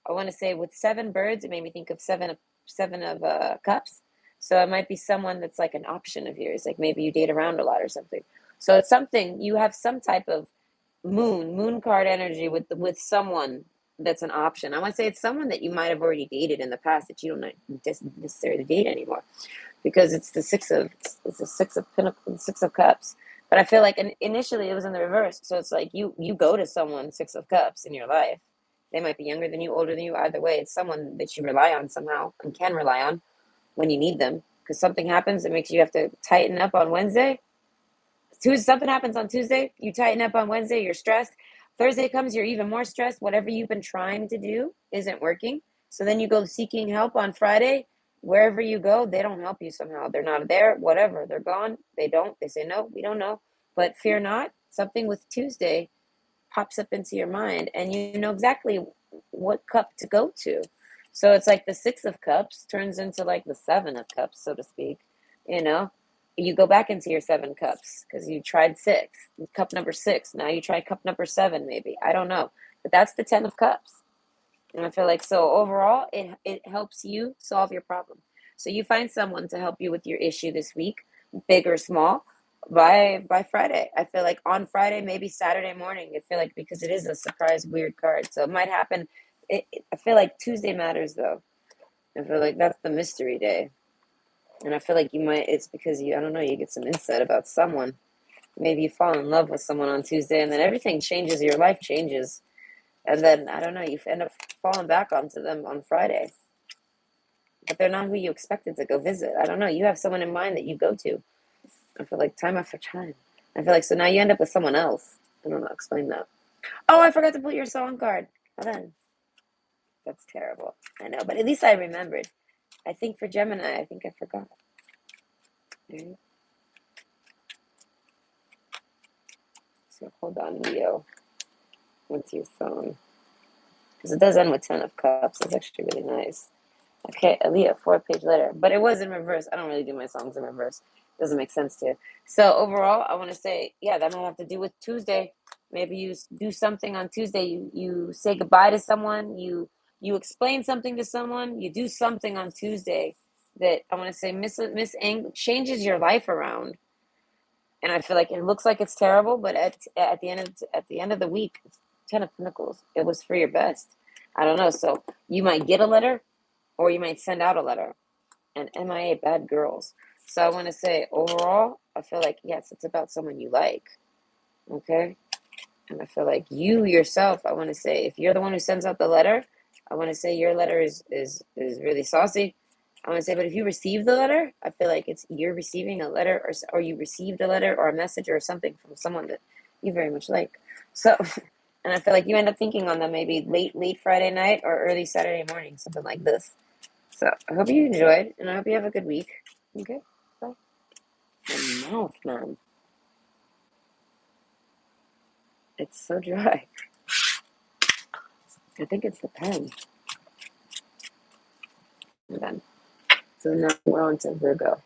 I want to say with seven birds, it made me think of seven of cups. So it might be someone that's like an option of yours, like maybe you date around a lot or something. So it's something you have some type of moon card energy with someone that's an option. I want to say it's someone that you might have already dated in the past that you don't necessarily date anymore, because it's the six of pentacles, six of cups. But I feel like initially it was in the reverse. So it's like you go to someone, six of cups, in your life. They might be younger than you, older than you. Either way, it's someone that you rely on somehow and can rely on when you need them. Because something happens that makes you have to tighten up on Wednesday. Tuesday, something happens on Tuesday, you tighten up on Wednesday, you're stressed. Thursday comes, you're even more stressed. Whatever you've been trying to do isn't working. So then you go seeking help on Friday. Wherever you go, they don't help you somehow. They're not there, whatever. They're gone. They don't. They say, no, we don't know. But fear not, something with Tuesday pops up into your mind, and you know exactly what cup to go to. So it's like the six of cups turns into like the seven of cups, so to speak. You know, you go back into your seven cups because you tried six, cup number six. Now you try cup number seven, maybe. I don't know. But that's the 10 of cups. And I feel like, so overall, it helps you solve your problem. So you find someone to help you with your issue this week, big or small, by Friday. I feel like on Friday, maybe Saturday morning. I feel like, because it is a surprise weird card, so it might happen. I feel like Tuesday matters though. I feel like that's the mystery day. And I feel like you might, it's because I don't know, you get some insight about someone. Maybe you fall in love with someone on Tuesday, and then everything changes, your life changes. And then, I don't know, you end up falling back onto them on Friday. But they're not who you expected to go visit. I don't know, you have someone in mind that you go to. I feel like time after time. I feel like, so now you end up with someone else. I don't know, explain that. Oh, I forgot to put your song card. Hold on. That's terrible. I know, but at least I remembered. I think for Gemini, I think I forgot. Right. So hold on, Leo. What's your song? Because it does end with 10 of cups. It's actually really nice. Okay, Leo, 4-page letter. But it was in reverse. I don't really do my songs in reverse. It doesn't make sense to. So overall, I want to say, yeah, that might have to do with Tuesday. Maybe you do something on Tuesday. You say goodbye to someone. You explain something to someone. You do something on Tuesday that I want to say Miss Ang changes your life around. And I feel like it looks like it's terrible, but at the end of the week, it's 10 of Pentacles. It was for your best. I don't know. So you might get a letter, or you might send out a letter. And MIA, bad girls. So I want to say, overall, I feel like, yes, it's about someone you like. Okay? And I feel like you yourself, I want to say, if you're the one who sends out the letter, I want to say your letter is really saucy. I want to say, but if you receive the letter, I feel like you're receiving a letter, or you received a letter or a message or something from someone that you very much like. So, and I feel like you end up thinking on them maybe late Friday night or early Saturday morning, something like this. So I hope you enjoyed, and I hope you have a good week. Okay, bye. My mouth, man. It's so dry. I think it's the pen. And then, so now we're on to Virgo.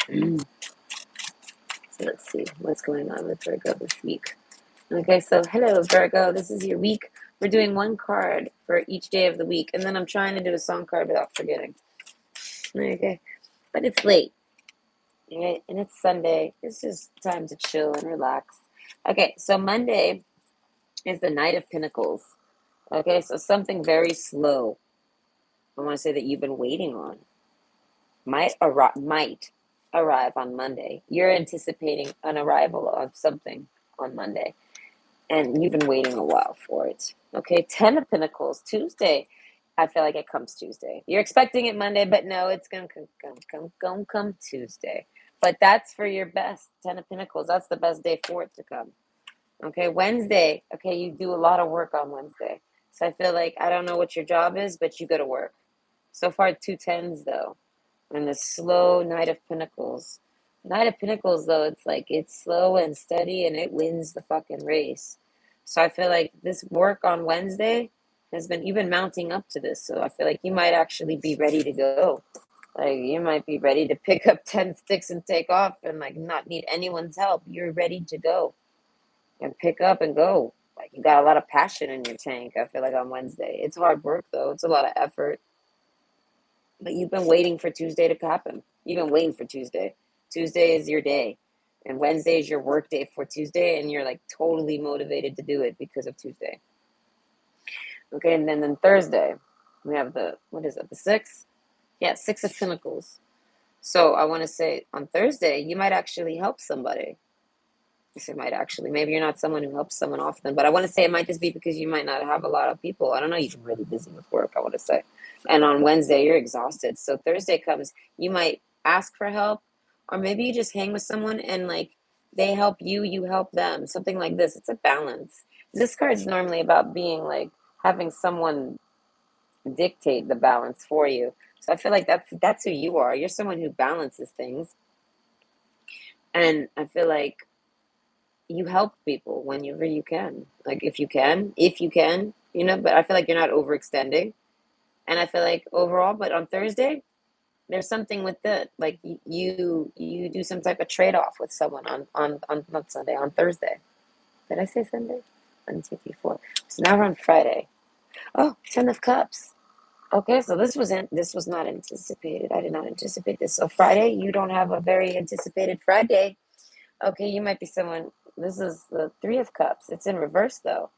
So let's see what's going on with Virgo this week. Okay, so hello, Virgo. This is your week. We're doing one card for each day of the week, and then I'm trying to do a song card without forgetting. Okay, but it's late. Okay, and it's Sunday. It's just time to chill and relax. Okay, so Monday is the Knight of Pentacles. Okay, so something very slow, I want to say, that you've been waiting on might arrive on Monday. You're anticipating an arrival of something on Monday, and you've been waiting a while for it. Okay, 10 of Pentacles, Tuesday. I feel like it comes Tuesday. You're expecting it Monday, but no, it's gonna come Tuesday. But that's for your best. 10 of Pentacles. That's the best day for it to come. Okay, Wednesday. Okay, you do a lot of work on Wednesday. So I feel like, I don't know what your job is, but you go to work. So far, 2 10s though. And the slow Knight of Pentacles. Knight of Pentacles, though, it's like, it's slow and steady, and it wins the fucking race. So I feel like this work on Wednesday you've been mounting up to this. So I feel like you might actually be ready to go. Like, you might be ready to pick up 10 sticks and take off and, like, not need anyone's help. You're ready to go and pick up and go. Like, you got a lot of passion in your tank, I feel like, on Wednesday. It's hard work, though. It's a lot of effort. But you've been waiting for Tuesday to happen. You've been waiting for Tuesday. Tuesday is your day. And Wednesday is your work day for Tuesday, and you're, like, totally motivated to do it because of Tuesday. Okay, and then Thursday, we have what is it, the 6th? Yeah, 6 of Pentacles. So I want to say on Thursday, you might actually help somebody. I say might actually. Maybe you're not someone who helps someone often, but I want to say it might just be because you might not have a lot of people. I don't know. You're really busy with work, I want to say. And on Wednesday, you're exhausted. So Thursday comes, you might ask for help, or maybe you just hang with someone and, like, they help you, you help them. Something like this. It's a balance. This card is normally about being, like, having someone dictate the balance for you. So I feel like that's who you are. You're someone who balances things. And I feel like you help people whenever you can. Like, if you can, but I feel like you're not overextending. And I feel like overall, but on Thursday, there's something with it. Like, you do some type of trade off with someone on not Sunday, on Thursday. Did I say Sunday? 1, 2, 3, 4. So now we're on Friday. Oh, 10 of Cups. Okay, so this was not anticipated. I did not anticipate this. So Friday, you don't have a very anticipated Friday. Okay, you might be someone. This is the 3 of Cups. It's in reverse, though.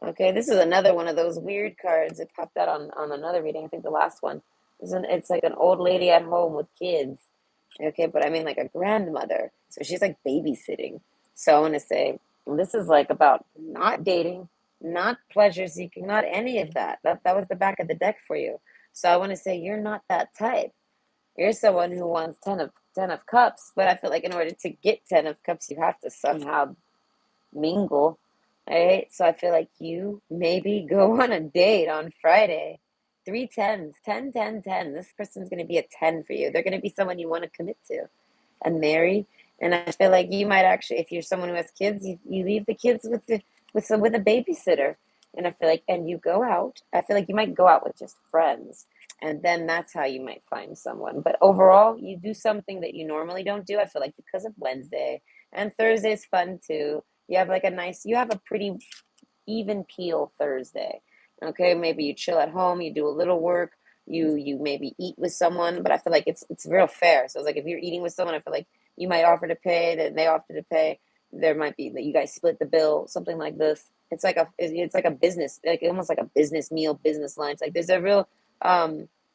Okay, this is another one of those weird cards. It popped out on another reading. I think the last one. It's like an old lady at home with kids. Okay, but I mean, like, a grandmother. So she's, like, babysitting. So I want to say this is, like, about not dating, not pleasure seeking, not any of that. That was the back of the deck for you. So I want to say you're not that type. You're someone who wants 10 of Cups, but I feel like in order to get 10 of Cups, you have to somehow mingle, right? So I feel like you maybe go on a date on Friday. 3 10s, 10, 10, 10. This person's going to be a 10 for you. They're going to be someone you want to commit to and marry. And I feel like you might actually, if you're someone who has kids, you leave the kids with a babysitter. And I feel like, and you go out. I feel like you might go out with just friends, and then that's how you might find someone. But overall, you do something that you normally don't do. I feel like because of Wednesday, and Thursday's fun too. You have a pretty even keel Thursday. Okay, maybe you chill at home, you do a little work, you maybe eat with someone, but I feel like it's real fair. So it's like if you're eating with someone, I feel like you might offer to pay, then they offer to pay. There might be that you guys split the bill, something like this. It's like a business, like almost like a business meal, business lunch. Like, there's a real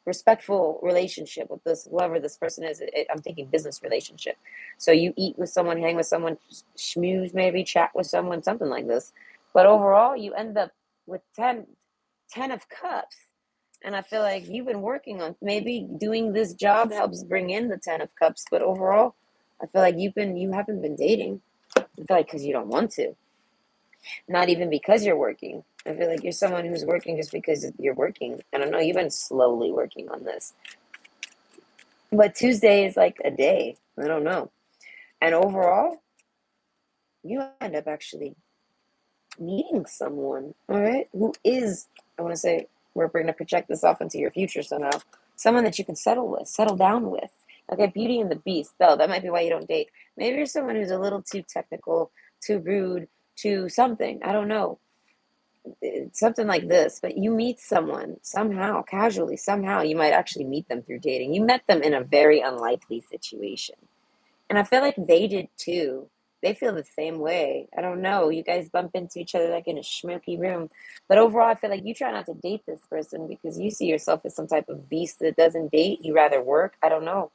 respectful relationship with this whoever this person is. I'm thinking business relationship. So you eat with someone, hang with someone, schmooze, maybe chat with someone, something like this. But overall, you end up with 10 of Cups. And I feel like you've been working on, maybe doing this job helps bring in the 10 of Cups. But overall, I feel like you haven't been dating. I feel like because you don't want to. Not even because you're working. I feel like you're someone who's working just because you're working. I don't know. You've been slowly working on this. But Tuesday is like a day. I don't know. And overall, you end up actually meeting someone, all right, who is, I want to say, we're going to project this off into your future somehow. Someone that you can settle down with. Okay, Beauty and the Beast, though, that might be why you don't date. Maybe you're someone who's a little too technical, too rude, too something. I don't know. Something like this. But you meet someone somehow, casually, somehow. You might actually meet them through dating. You met them in a very unlikely situation. And I feel like they did too. They feel the same way. I don't know. You guys bump into each other like in a smoky room. But overall, I feel like you try not to date this person because you see yourself as some type of beast that doesn't date. You rather work. I don't know.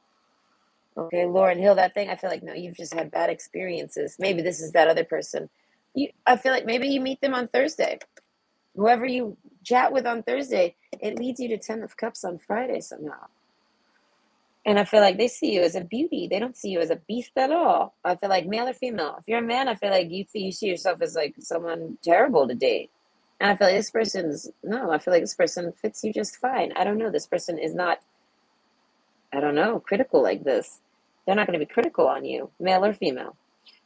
Okay, Lauren Hill, that thing, I feel like, no, you've just had bad experiences. Maybe this is that other person. I feel like maybe you meet them on Thursday. Whoever you chat with on Thursday, it leads you to 10 of Cups on Friday somehow. And I feel like they see you as a beauty. They don't see you as a beast at all. I feel like male or female. If you're a man, I feel like you see yourself as like someone terrible to date. And I feel like I feel like this person fits you just fine. I don't know. This person is not, I don't know, critical like this. They're not going to be critical on you, male or female.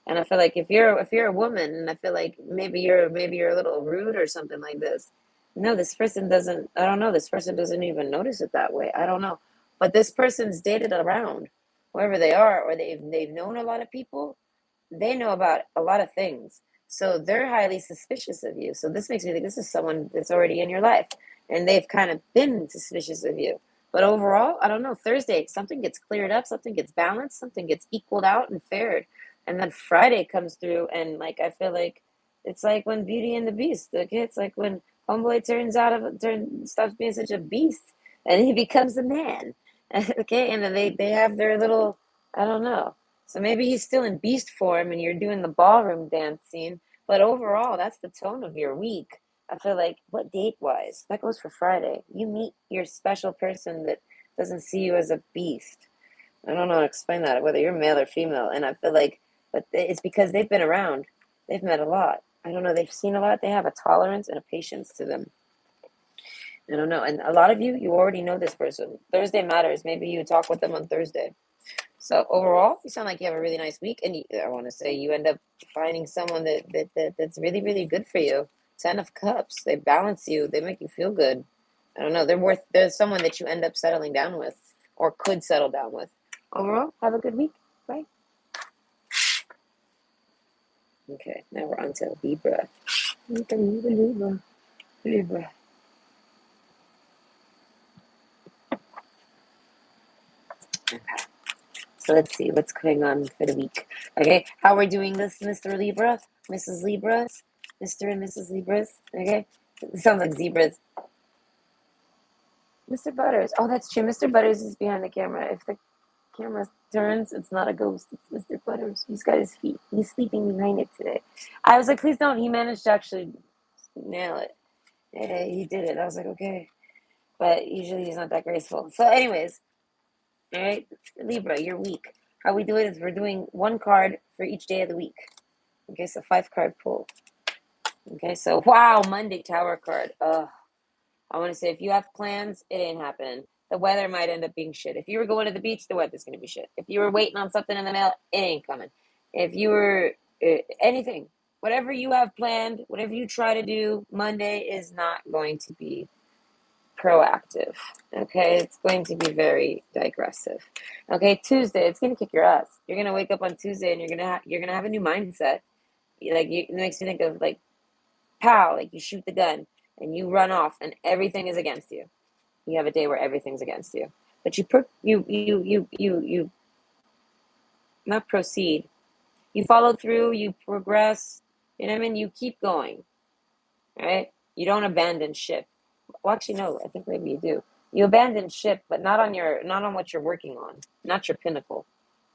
And I feel like if you're a woman, and I feel like maybe you're a little rude or something like this. No, this person doesn't. I don't know. This person doesn't even notice it that way. I don't know. But this person's dated around wherever they are, or they've known a lot of people. They know about a lot of things. So they're highly suspicious of you. So this makes me think this is someone that's already in your life and they've kind of been suspicious of you. But overall, I don't know. Thursday, something gets cleared up, something gets balanced, something gets equaled out and faired. And then Friday comes through, and like I feel like it's like when Beauty and the Beast. Okay, it's like when Homeboy stops being such a beast, and he becomes a man. Okay, and then they have their little, I don't know. So maybe he's still in beast form, and you're doing the ballroom dance scene. But overall, that's the tone of your week. I feel like, what date wise? That goes for Friday. You meet your special person that doesn't see you as a beast. I don't know how to explain that, whether you're male or female. And I feel like, but it's because they've been around. They've met a lot. I don't know. They've seen a lot. They have a tolerance and a patience to them. I don't know. And a lot of you, you already know this person. Thursday matters. Maybe you talk with them on Thursday. So overall, you sound like you have a really nice week, and I want to say you end up finding someone that's really really good for you. 10 of Cups, they balance you, they make you feel good. I don't know, there's someone that you end up settling down with, or could settle down with. Overall, have a good week. Bye. Okay, now we're on to Libra. Libra. Okay. So let's see what's going on for the week. Okay, how we're doing this, Mr. Libra, Mrs. Libras, Mr. and Mrs. Libras. Okay, it sounds like zebras. Mr. Butters. Oh, that's true. Mr. Butters is behind the camera. If the camera turns, it's not a ghost. It's Mr. Butters. He's got his feet. He's sleeping behind it today. I was like, please don't. He managed to actually nail it. Yeah, he did it. I was like, okay. But usually he's not that graceful. So, anyways, all right, Libra, you're weak. How we do it is we're doing one card for each day of the week. Okay, so 5 card pull. Okay, so wow, Monday Tower card. I want to say if you have plans, it ain't happening. The weather might end up being shit. If you were going to the beach, the weather's going to be shit. If you were waiting on something in the mail, it ain't coming. If you were anything, whatever you have planned, whatever you try to do, Monday is not going to be proactive. Okay, it's going to be very digressive. Okay, Tuesday, it's going to kick your ass. You're going to wake up on Tuesday and you're gonna have a new mindset. It makes you think of like pow, like you shoot the gun and you run off and everything is against you. You have a day where everything's against you, but you not proceed. You follow through. You progress. You know what I mean. You keep going. Right. You don't abandon ship. Well, actually, no. I think maybe you do. You abandon ship, but not on what you're working on, not your pinnacle.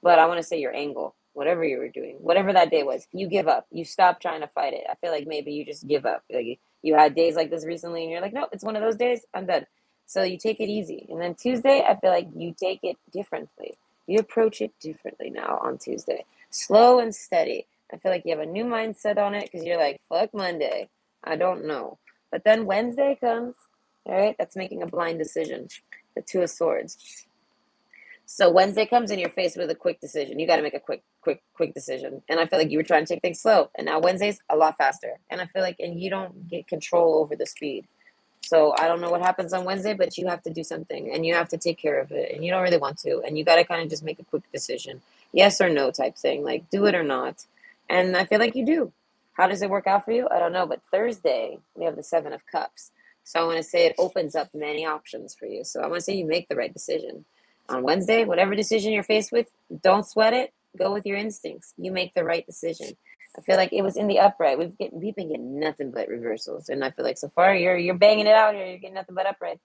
But I want to say your angle, whatever you were doing, whatever that day was, you give up. You stop trying to fight it. I feel like maybe you just give up. Like you had days like this recently, and you're like, no, it's one of those days. I'm done. So you take it easy, and then Tuesday, I feel like you take it differently. You approach it differently now on Tuesday, slow and steady. I feel like you have a new mindset on it because you're like, fuck Monday. I don't know. But then Wednesday comes, all right? That's making a blind decision. The Two of Swords. So Wednesday comes and you're faced with a quick decision. You got to make a quick decision. And I feel like you were trying to take things slow. And now Wednesday's a lot faster. And I feel like, and you don't get control over the speed. So I don't know what happens on Wednesday, but you have to do something and you have to take care of it. And you don't really want to. And you got to kind of just make a quick decision. Yes or no type thing. Like do it or not. And I feel like you do. How does it work out for you? I don't know. But Thursday, we have the 7 of Cups. So I want to say it opens up many options for you. So I want to say you make the right decision. On Wednesday, whatever decision you're faced with, don't sweat it. Go with your instincts. You make the right decision. I feel like it was in the upright. We've been getting nothing but reversals, and I feel like so far you're banging it out here. You're getting nothing but upright.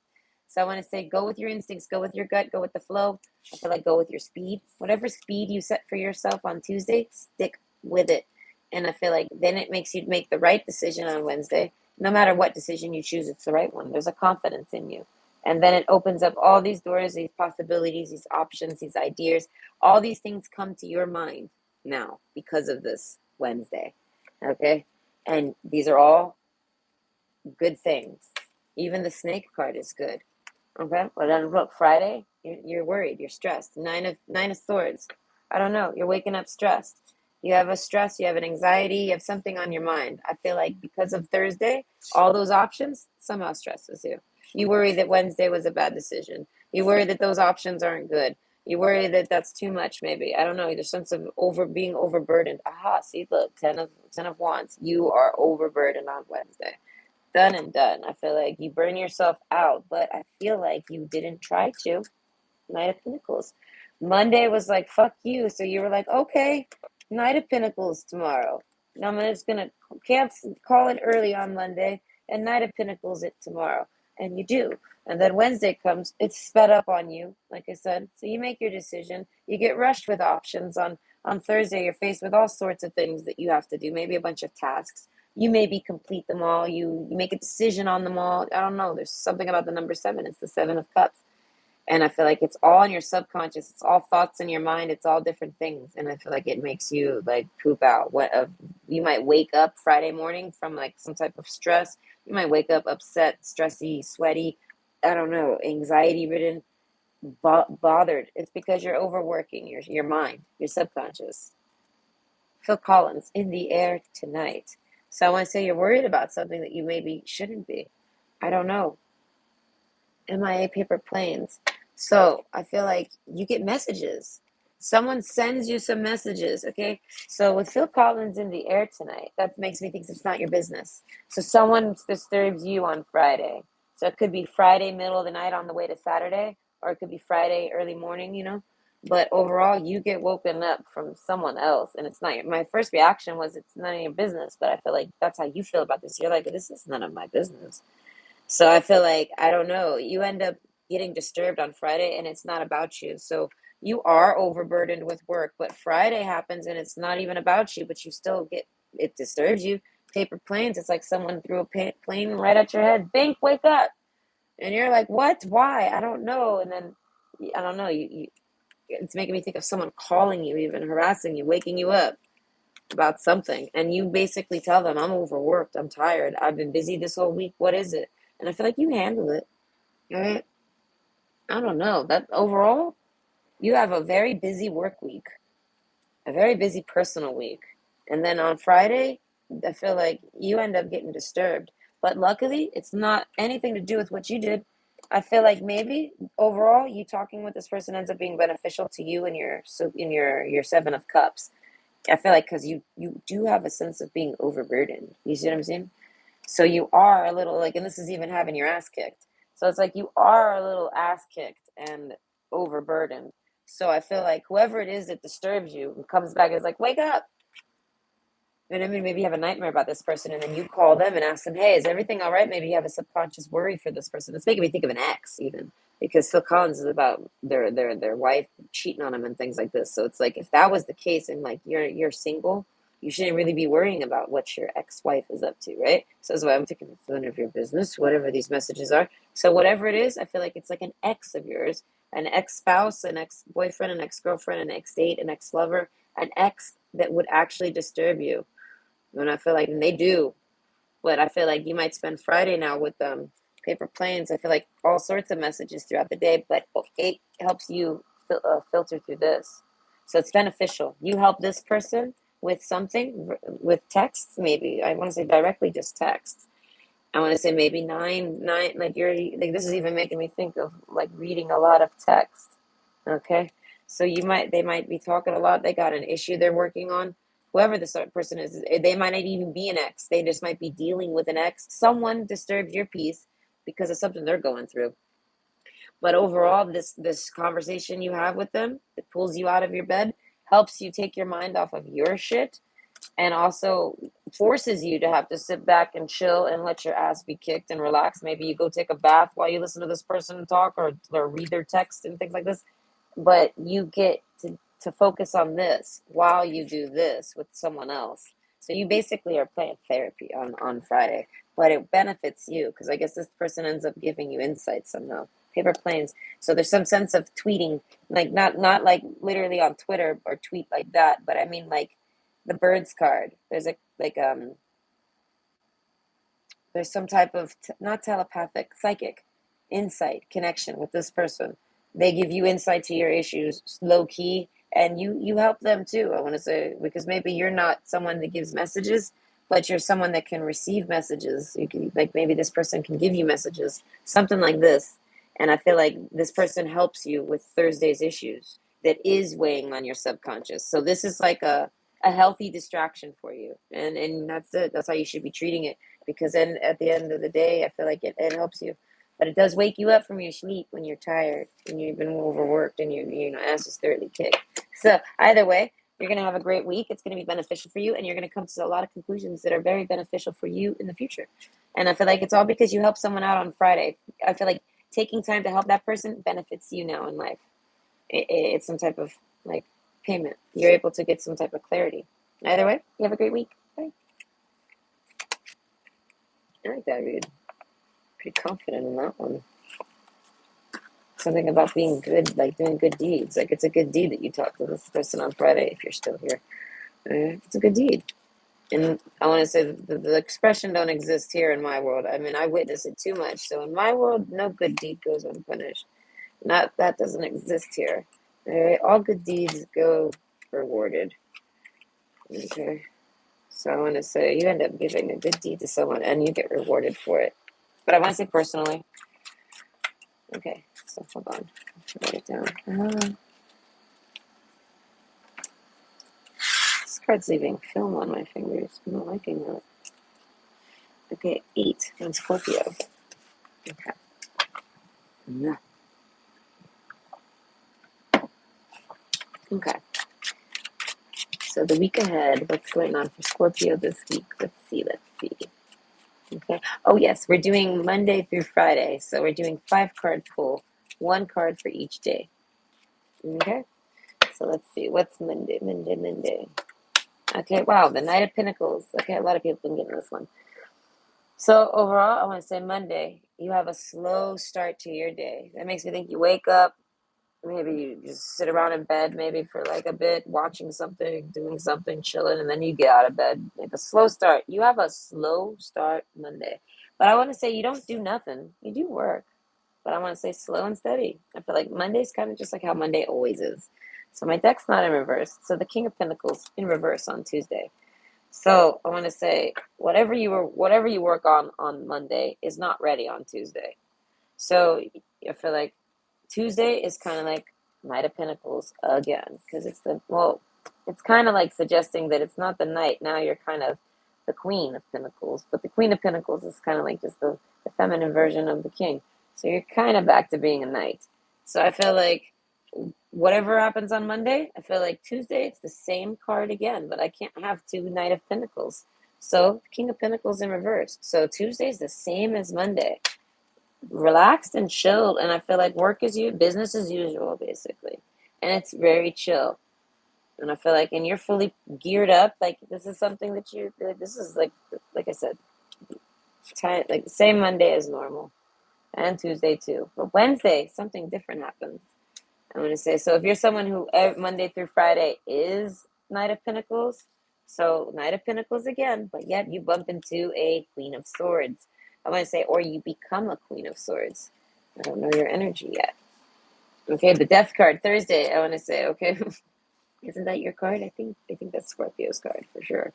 So I want to say go with your instincts, go with your gut, go with the flow. I feel like go with your speed. Whatever speed you set for yourself on Tuesday, stick with it. And I feel like then it makes you make the right decision on Wednesday. No matter what decision you choose, it's the right one. There's a confidence in you. And then it opens up all these doors, these possibilities, these options, these ideas. All these things come to your mind now because of this Wednesday. Okay? And these are all good things. Even the snake card is good. Okay? But then look, Friday, you're worried, you're stressed. Nine of Swords. I don't know. You're waking up stressed. You have a stress, you have an anxiety, you have something on your mind. I feel like because of Thursday, all those options somehow stresses you. You worry that Wednesday was a bad decision. You worry that those options aren't good. You worry that that's too much, maybe. I don't know. There's sense of being overburdened. Aha, see, look, ten of wands. You are overburdened on Wednesday. Done and done. I feel like you burn yourself out, but I feel like you didn't try to. Knight of Pentacles. Monday was like, fuck you. So you were like, okay, Knight of Pentacles tomorrow. Now I'm just going to cancel, call it early on Monday, and Knight of Pentacles it tomorrow. And you do. And then Wednesday comes, it's sped up on you, like I said. So you make your decision. You get rushed with options. On Thursday, you're faced with all sorts of things that you have to do, maybe a bunch of tasks. You maybe complete them all. You make a decision on them all. I don't know. There's something about the number 7. It's the 7 of Cups. And I feel like it's all in your subconscious. It's all thoughts in your mind. It's all different things. And I feel like it makes you like poop out. You might wake up Friday morning from like some type of stress. You might wake up upset, stressy, sweaty. I don't know, anxiety ridden, bothered. It's because you're overworking your mind, your subconscious. Phil Collins, in the air tonight. So I want to say you're worried about something that you maybe shouldn't be. I don't know. MIA paper planes. So I feel like you get messages. Someone sends you some messages, okay? So with Phil Collins in the air tonight, that makes me think it's not your business. So someone disturbs you on Friday. So it could be Friday, middle of the night on the way to Saturday, or it could be Friday, early morning, But overall, you get woken up from someone else, and it's not my first reaction was it's none of your business, but I feel like that's how you feel about this. You're like, this is none of my business. So I feel like, I don't know, you end up getting disturbed on Friday and it's not about you. So you are overburdened with work, but Friday happens and it's not even about you, but you still it disturbs you. Paper planes, it's like someone threw a plane right at your head. Bink, wake up. And you're like, what? Why? I don't know. And then, I don't know, it's making me think of someone calling you, even harassing you, waking you up about something. And you basically tell them, I'm overworked. I'm tired. I've been busy this whole week. What is it? And I feel like you handle it. All right. I don't know. That overall, you have a very busy work week, a very busy personal week. And then on Friday, I feel like you end up getting disturbed. But luckily, it's not anything to do with what you did. I feel like maybe overall, you talking with this person ends up being beneficial to you in your 7 of Cups. I feel like because you do have a sense of being overburdened. You see what I'm saying? So you are a little like, and this is even having your ass kicked. So it's like you are a little ass kicked and overburdened. So I feel like whoever it is that disturbs you comes back and is like, wake up. And I mean, maybe you have a nightmare about this person, and then you call them and ask them, hey, is everything all right? Maybe you have a subconscious worry for this person. It's making me think of an ex, even, because Phil Collins is about their wife cheating on him and things like this. So it's like, if that was the case and like you're single, you shouldn't really be worrying about what your ex-wife is up to, right? So that's why I'm thinking it's none of your business, whatever these messages are. So whatever it is, I feel like it's like an ex of yours, an ex-spouse, an ex-boyfriend, an ex-girlfriend, an ex-date, an ex-lover, an ex that would actually disturb you. And I feel like, and they do, but I feel like you might spend Friday now with paper planes. I feel like all sorts of messages throughout the day, but it helps you filter through this. So it's beneficial. You help this person with something, with texts, maybe. I want to say directly just text. I want to say maybe nine, like this is even making me think of like reading a lot of text. Okay. So they might be talking a lot. They got an issue they're working on. Whoever this person is, they might not even be an ex. They just might be dealing with an ex. Someone disturbed your peace because of something they're going through. But overall, this conversation you have with them, it pulls you out of your bed, helps you take your mind off of your shit, and also forces you to have to sit back and chill and let your ass be kicked and relax. Maybe you go take a bath while you listen to this person talk or read their text and things like this. But you get to focus on this while you do this with someone else. So you basically are playing therapy on Friday, but it benefits you because I guess this person ends up giving you insights somehow. Paper planes. So there's some sense of tweeting, like not like literally on Twitter or tweet like that, but I mean like the birds card. There's there's some type of not telepathic, psychic insight connection with this person. They give you insight to your issues low key, and you help them too. I want to say, because maybe you're not someone that gives messages, but you're someone that can receive messages. You can, like, maybe this person can give you messages, something like this. And I feel like this person helps you with Thursday's issues that is weighing on your subconscious. So this is like a healthy distraction for you. And that's it. That's how you should be treating it. Because then at the end of the day, I feel like it helps you. But it does wake you up from your sleep when you're tired and you've been overworked and your ass is thoroughly kicked. So either way, you're going to have a great week. It's going to be beneficial for you, and you're going to come to a lot of conclusions that are very beneficial for you in the future. And I feel like it's all because you helped someone out on Friday. I feel like taking time to help that person benefits you now in life. It's some type of like payment. You're able to get some type of clarity. Either way, you have a great week. Bye. I like that read. Pretty confident in that one. Something about being good, like doing good deeds. Like it's a good deed that you talked to this person on Friday if you're still here. It's a good deed. And I want to say the expression don't exist here in my world. I mean, I witness it too much. So in my world, no good deed goes unpunished. Not that doesn't exist here. All right, all good deeds go rewarded. Okay. So I want to say you end up giving a good deed to someone and you get rewarded for it. But I want to say personally. Okay, so hold on. Write it down. This card's leaving film on my fingers. I'm not liking that. Okay, 8 on Scorpio. Okay. Yeah. Okay. So the week ahead, what's going on for Scorpio this week? Let's see. Okay. Oh, yes, we're doing Monday through Friday. So we're doing 5-card pull, 1 card for each day. Okay. So let's see. What's Monday? Okay, wow, the Knight of Pentacles. Okay, a lot of people have been getting this one. So overall, I want to say Monday, you have a slow start to your day. That makes me think you wake up, maybe you just sit around in bed maybe for like a bit, watching something, doing something, chilling, and then you get out of bed. Like a slow start. You have a slow start Monday. But I want to say you don't do nothing. You do work. But I want to say slow and steady. I feel like Monday's kind of just like how Monday always is. So my deck's not in reverse. So the King of Pentacles in reverse on Tuesday. So I want to say whatever you work on Monday is not ready on Tuesday. So I feel like Tuesday is kind of like Knight of Pentacles again, because it's kind of like suggesting that it's not the Knight. Now you're kind of the Queen of Pentacles, but the Queen of Pentacles is kind of like just the feminine version of the King. So you're kind of back to being a Knight. So I feel like whatever happens on Monday, I feel like Tuesday it's the same card again, but I can't have 2 Knight of Pentacles. So King of Pentacles in reverse. So Tuesday's the same as Monday. Relaxed and chilled, and I feel like business as usual, basically. And it's very chill. And I feel like, and you're fully geared up. Like this is something that this is like I said, like the same Monday as normal, and Tuesday too. But Wednesday, something different happens. I'm going to say, so if you're someone who Monday through Friday is Knight of Pentacles, so Knight of Pentacles again, but yet you bump into a Queen of Swords. I want to say, or you become a Queen of Swords. I don't know your energy yet. Okay, the Death card, Thursday, I want to say, okay, isn't that your card? I think that's Scorpio's card for sure.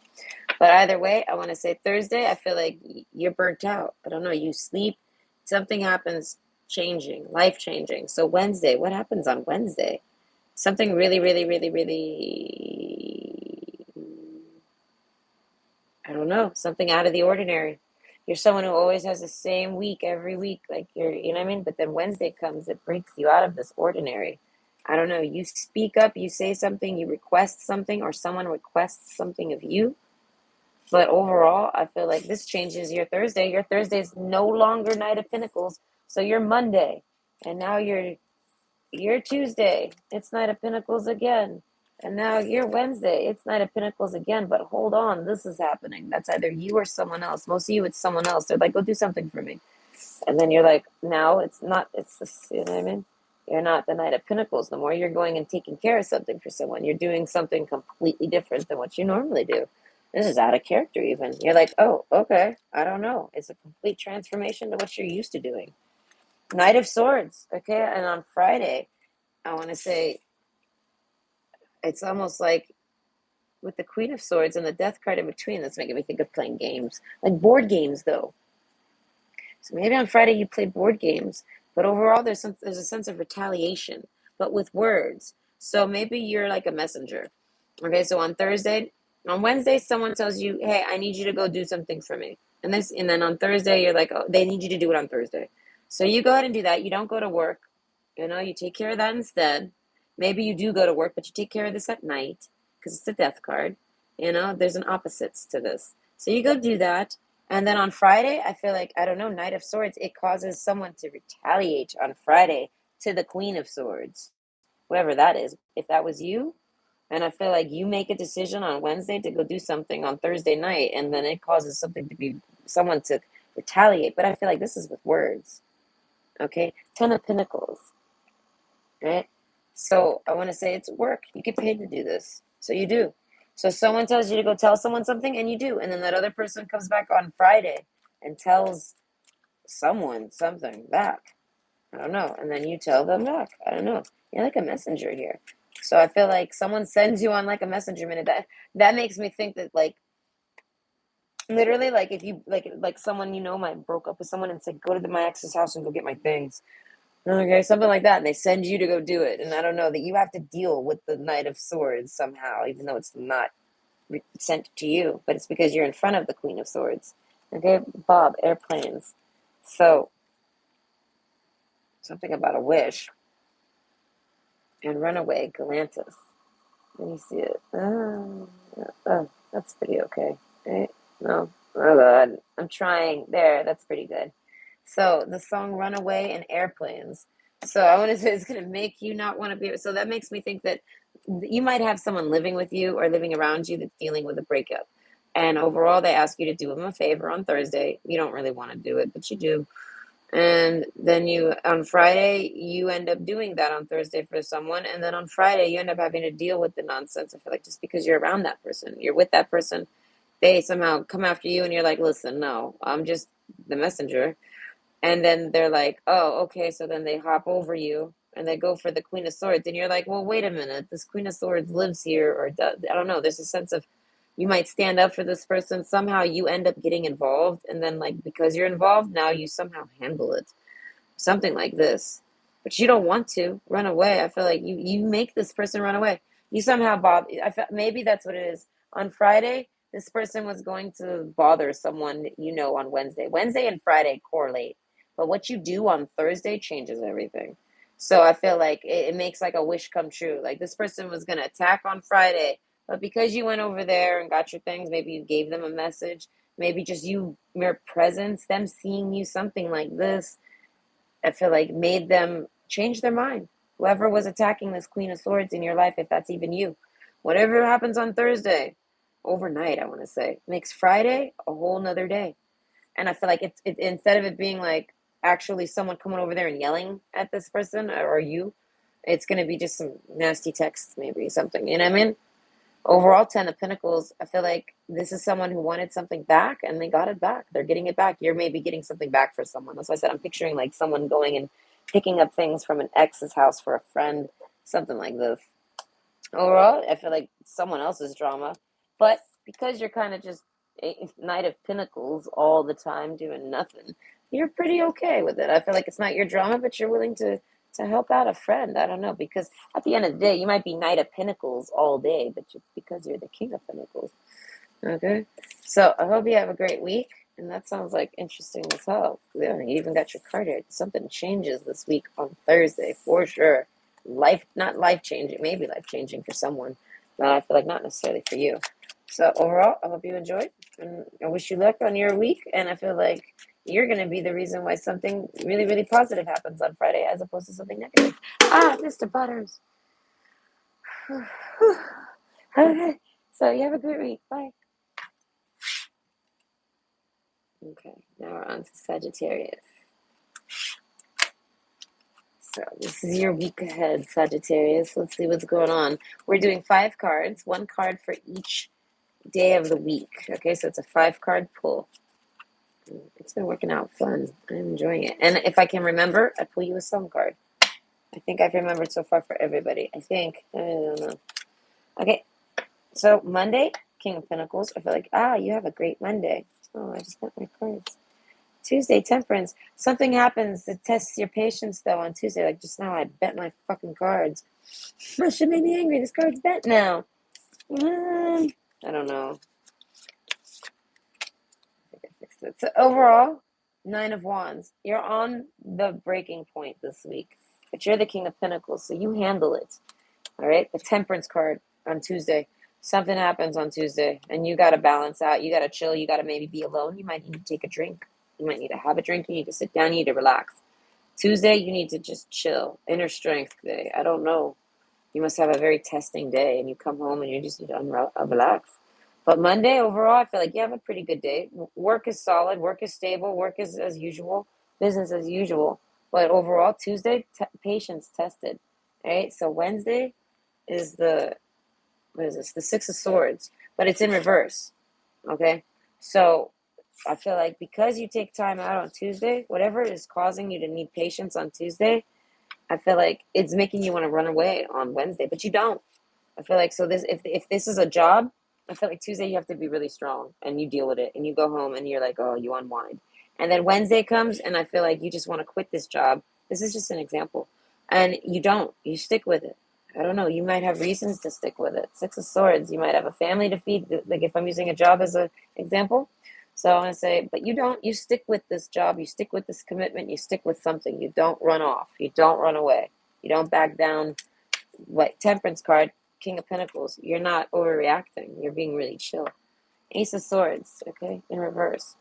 But either way, I want to say Thursday, I feel like you're burnt out. I don't know, you sleep, something happens, life changing. So Wednesday, what happens on Wednesday? Something really, really, really, really, I don't know, something out of the ordinary. You're someone who always has the same week every week, like you know what I mean? But then Wednesday comes, it breaks you out of this ordinary. I don't know, you speak up, you say something, you request something, or someone requests something of you. But overall, I feel like this changes your Thursday. Your Thursday is no longer Knight of Pentacles, so you're Monday, and now you're Tuesday. It's Knight of Pentacles again, and now you're Wednesday. It's Knight of Pentacles again. But hold on, this is happening. That's either you or someone else. Most of you, it's someone else. They're like, "Go do something for me," and then you're like, "Now it's not. It's this." You know what I mean? You're not the Knight of Pentacles no more. You're going and taking care of something for someone. You're doing something completely different than what you normally do. This is out of character even. You're like, oh, okay, I don't know. It's a complete transformation to what you're used to doing. Knight of Swords, okay? And on Friday, I want to say it's almost like with the Queen of Swords and the Death card in between, that's making me think of playing games. Like board games, though. So maybe on Friday you play board games, But overall, there's a sense of retaliation, but with words. So maybe you're like a messenger. Okay, so on Wednesday, someone tells you, "Hey, I need you to go do something for me," and then on Thursday, you're like, "Oh, they need you to do it on Thursday." So you go ahead and do that. You don't go to work. You take care of that instead. Maybe you do go to work, but you take care of this at night because it's a death card. There's an opposites to this. So you go do that. And then on Friday, I feel like, I don't know, Knight of Swords, it causes someone to retaliate on Friday to the Queen of Swords, whoever that is. If that was you, and I feel like you make a decision on Wednesday to go do something on Thursday night, and then it causes someone to retaliate. But I feel like this is with words. Okay? 10 of Pentacles, right? So I want to say it's work. You get paid to do this. So you do. So someone tells you to go tell someone something, and you do. And then that other person comes back on Friday and tells someone something back. I don't know. And then you tell them back. I don't know. You're like a messenger here. So I feel like someone sends you on like a messenger minute. That makes me think that like literally like if you like someone might broke up with someone and said go to my ex's house and go get my things. Okay, something like that, and they send you to go do it. And I don't know that you have to deal with the Knight of Swords somehow, even though it's not sent to you, but it's because you're in front of the Queen of Swords. Okay, Bob, airplanes. So something about a wish and runaway, Galantis. Let me see it. Oh, that's pretty okay, right? No, oh god, I'm trying. There, that's pretty good. So the song "Runaway" and airplanes. So I want to say it's going to make you not want to be. So that makes me think that you might have someone living with you or living around you that's dealing with a breakup. And overall, they ask you to do them a favor on Thursday. You don't really want to do it, but you do. And then on Friday, you end up doing that on Thursday for someone. And then on Friday, you end up having to deal with the nonsense. I feel like just because you're around that person, you're with that person, they somehow come after you and you're like, listen, no, I'm just the messenger. And then they're like, oh, okay. So then they hop over you and they go for the Queen of Swords. And you're like, well, wait a minute. This Queen of Swords lives here or does, I don't know. There's a sense of you might stand up for this person. Somehow you end up getting involved. And then, like, because you're involved, now you somehow handle it. Something like this. But you don't want to run away. I feel like you make this person run away. You somehow, Bob, I felt maybe that's what it is. On Friday, this person was going to bother someone on Wednesday. Wednesday and Friday correlate. But what you do on Thursday changes everything. So I feel like it makes like a wish come true. Like this person was going to attack on Friday, but because you went over there and got your things, maybe you gave them a message, maybe just your presence, them seeing you, something like this, I feel like made them change their mind. Whoever was attacking this Queen of Swords in your life, if that's even you, whatever happens on Thursday, overnight, I want to say, makes Friday a whole nother day. And I feel like it's instead of it being like actually someone coming over there and yelling at this person or you, it's going to be just some nasty texts, maybe something. You know what I mean? Overall, 10 of Pentacles, I feel like this is someone who wanted something back and they got it back. They're getting it back. You're maybe getting something back for someone. That's why I said I'm picturing like someone going and picking up things from an ex's house for a friend, something like this. Overall, I feel like someone else's drama. But because you're kind of just a Knight of Pentacles all the time doing nothing, you're pretty okay with it. I feel like it's not your drama, but you're willing to help out a friend. I don't know, because at the end of the day, you might be Knight of Pentacles all day, but because you're the King of Pentacles. Okay? So I hope you have a great week. And that sounds like interesting as hell. Yeah, you even got your card here. Something changes this week on Thursday, for sure. Not life changing, maybe life changing for someone, but I feel like not necessarily for you. So overall, I hope you enjoyed, and I wish you luck on your week. And I feel like you're going to be the reason why something really, really positive happens on Friday, as opposed to something negative. Mr. Butters. Okay, so you have a great week. Bye. Okay, now we're on to Sagittarius. So this is your week ahead, Sagittarius. Let's see what's going on. We're doing 5 cards, 1 card for each day of the week. Okay, so it's a 5-card pull. It's been working out fun. I'm enjoying it. And if I can remember, I pull you a song card. I think I've remembered so far for everybody. I think. I don't know. Okay, so Monday, King of Pentacles. I feel like, you have a great Monday. Oh, I just got my cards. Tuesday, Temperance. Something happens that tests your patience, though, on Tuesday. Like just now, I bent my fucking cards. That should make me angry. This card's bent now. I don't know. I think I fixed it. So overall, 9 of Wands. You're on the breaking point this week. But you're the King of Pentacles, so you handle it. All right? The Temperance card on Tuesday. Something happens on Tuesday, and you got to balance out. You got to chill. You got to maybe be alone. You might need to take a drink. You might need to have a drink. You need to sit down. You need to relax. Tuesday, you need to just chill. Inner strength day. I don't know. You must have a very testing day, and you come home and you just need to relax. But Monday, overall, I feel like you have a pretty good day. Work is solid. Work is stable. Work is as usual. Business as usual. But overall, Tuesday, patience tested. All right? So Wednesday is what is this? The Six of Swords. But it's in reverse. Okay? So I feel like because you take time out on Tuesday, whatever is causing you to need patience on Tuesday, I feel like it's making you want to run away on Wednesday, but you don't. I feel like so this if this is a job, I feel like Tuesday you have to be really strong and you deal with it and you go home and you're like, oh, you unwind. And then Wednesday comes and I feel like you just want to quit this job. This is just an example. And you don't. You stick with it. I don't know. You might have reasons to stick with it. Six of Swords. You might have a family to feed. Like if I'm using a job as an example. So I want to say, but you don't. You stick with this job. You stick with this commitment. You stick with something. You don't run off. You don't run away. You don't back down. What Temperance card, King of Pentacles. You're not overreacting. You're being really chill. Ace of Swords. Okay, in reverse.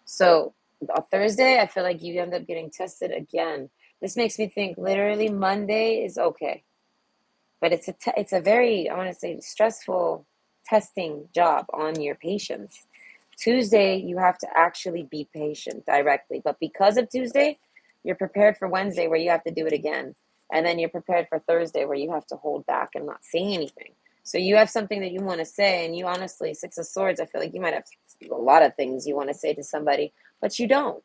So on Thursday, I feel like you end up getting tested again. This makes me think literally Monday is okay, but it's a very, I want to say, stressful testing job on your patience. Tuesday, you have to actually be patient directly, but because of Tuesday, you're prepared for Wednesday where you have to do it again, and then you're prepared for Thursday where you have to hold back and not say anything. So you have something that you want to say, and you honestly, Six of Swords, I feel like you might have a lot of things you want to say to somebody, but you don't.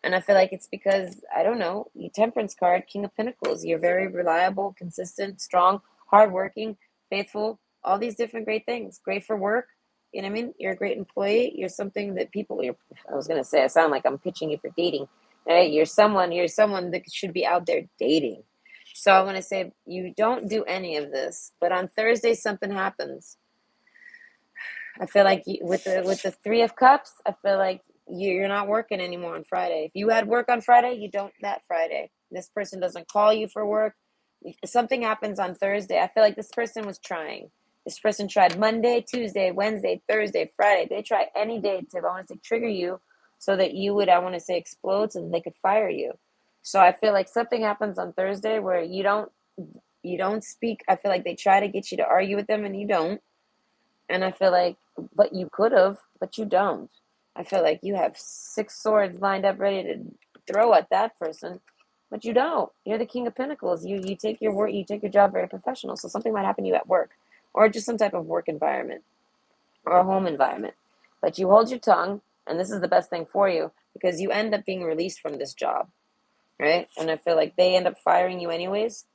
And I feel like it's because, I don't know, you Temperance card, King of Pentacles. You're very reliable, consistent, strong, hardworking, faithful, all these different great things. Great for work. You know what I mean? You're a great employee. You're something that I was going to say, I sound like I'm pitching you for dating. Right? You're someone that should be out there dating. So I want to say you don't do any of this, but on Thursday something happens. I feel like with the Three of Cups, I feel like you're not working anymore on Friday. If you had work on Friday, you don't that Friday. This person doesn't call you for work. Something happens on Thursday. I feel like this person was trying. This person tried Monday, Tuesday, Wednesday, Thursday, Friday. They try any day to, I want to say, trigger you so that you would, I want to say, explode so that they could fire you. So I feel like something happens on Thursday where you don't speak. I feel like they try to get you to argue with them and you don't. And I feel like, but you could have, but you don't. I feel like you have six swords lined up ready to throw at that person, but you don't. You're the King of Pentacles. You take your work, you take your job very professional. So something might happen to you at work, or just some type of work environment or a home environment. But you hold your tongue, and this is the best thing for you because you end up being released from this job, right? And I feel like they end up firing you anyways,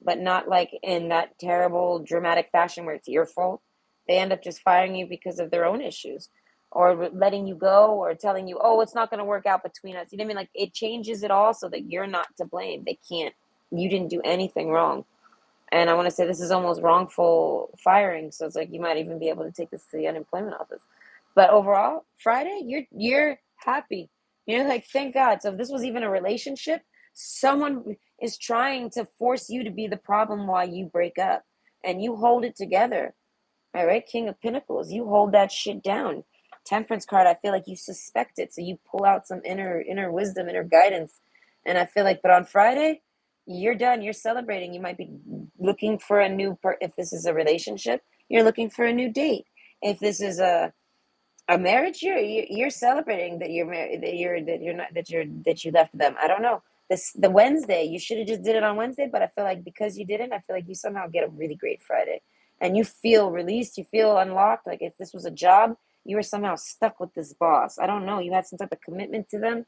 but not like in that terrible dramatic fashion where it's your fault. They end up just firing you because of their own issues or letting you go or telling you, oh, it's not going to work out between us. You know what I mean? Like it changes it all so that you're not to blame. They can't, you didn't do anything wrong. And I want to say this is almost wrongful firing. So it's like you might even be able to take this to the unemployment office. But overall, Friday, you're happy. You're like, thank God. So if this was even a relationship, someone is trying to force you to be the problem while you break up. And you hold it together. All right, King of Pentacles, you hold that shit down. Temperance card, I feel like you suspect it, so you pull out some inner wisdom, inner guidance, and I feel like, but on Friday, you're done. You're celebrating. You might be looking for a new if this is a relationship, you're looking for a new date. If this is a marriage, you're celebrating that you're married, that you left them. I don't know. The Wednesday, you should have just did it on Wednesday, but I feel like because you didn't, I feel like you somehow get a really great Friday. And you feel released, you feel unlocked. Like if this was a job, you were somehow stuck with this boss. I don't know. You had some type of commitment to them.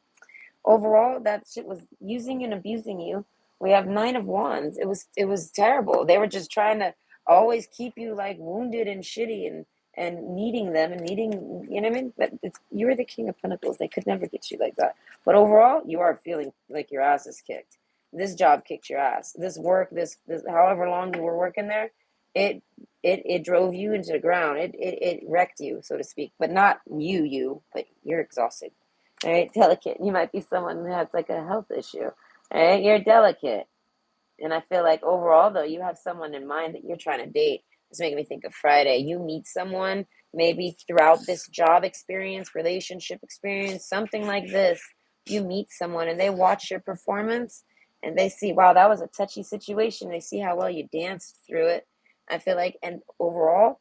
Overall, that shit was using and abusing you. We have 9 of Wands. It was terrible. They were just trying to always keep you like wounded and shitty, and and needing them and needing, you know what I mean? But you're the King of Pentacles. They could never get you like that. But overall, you are feeling like your ass is kicked. This job kicked your ass. This work, this however long you were working there, it it drove you into the ground. It wrecked you, so to speak. But not but you're exhausted. All right, delicate. You might be someone who has like a health issue. All right, you're delicate. And I feel like overall, though, you have someone in mind that you're trying to date. It's making me think of Friday. You meet someone maybe throughout this job experience, relationship experience, something like this. You meet someone and they watch your performance and they see, wow, that was a touchy situation. They see how well you danced through it. I feel like, and overall,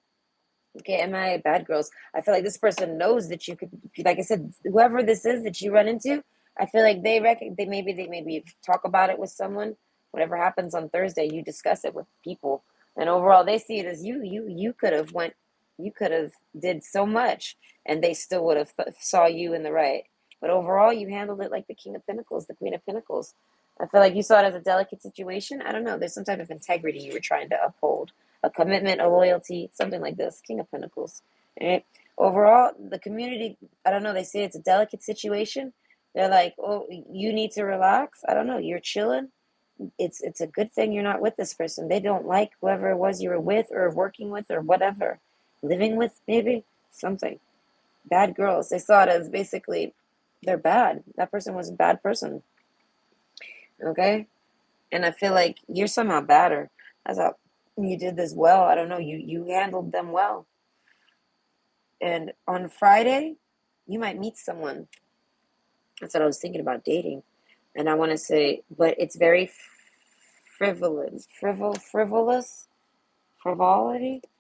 okay, am I bad girls? I feel like this person knows that you could, like I said, whoever this is that you run into, I feel like they maybe talk about it with someone. Whatever happens on Thursday, you discuss it with people, and overall, they see it as you you could have did so much, and they still would have saw you in the right. But overall, you handled it like the King of Pentacles, the Queen of Pentacles. I feel like you saw it as a delicate situation. I don't know. There's some type of integrity you were trying to uphold, a commitment, a loyalty, something like this. King of Pentacles. Right? Overall, the community, I don't know, they say it's a delicate situation. They're like, oh, you need to relax. I don't know, you're chilling. It's a good thing you're not with this person. They don't like whoever it was you were with or working with or whatever. Living with, maybe? Something. Bad girls. They saw it as basically they're bad. That person was a bad person. Okay? And I feel like you're somehow badder. I thought you did this well. I don't know. You handled them well. And on Friday, you might meet someone. That's what I was thinking about dating. And I want to say, but it's very frivolity,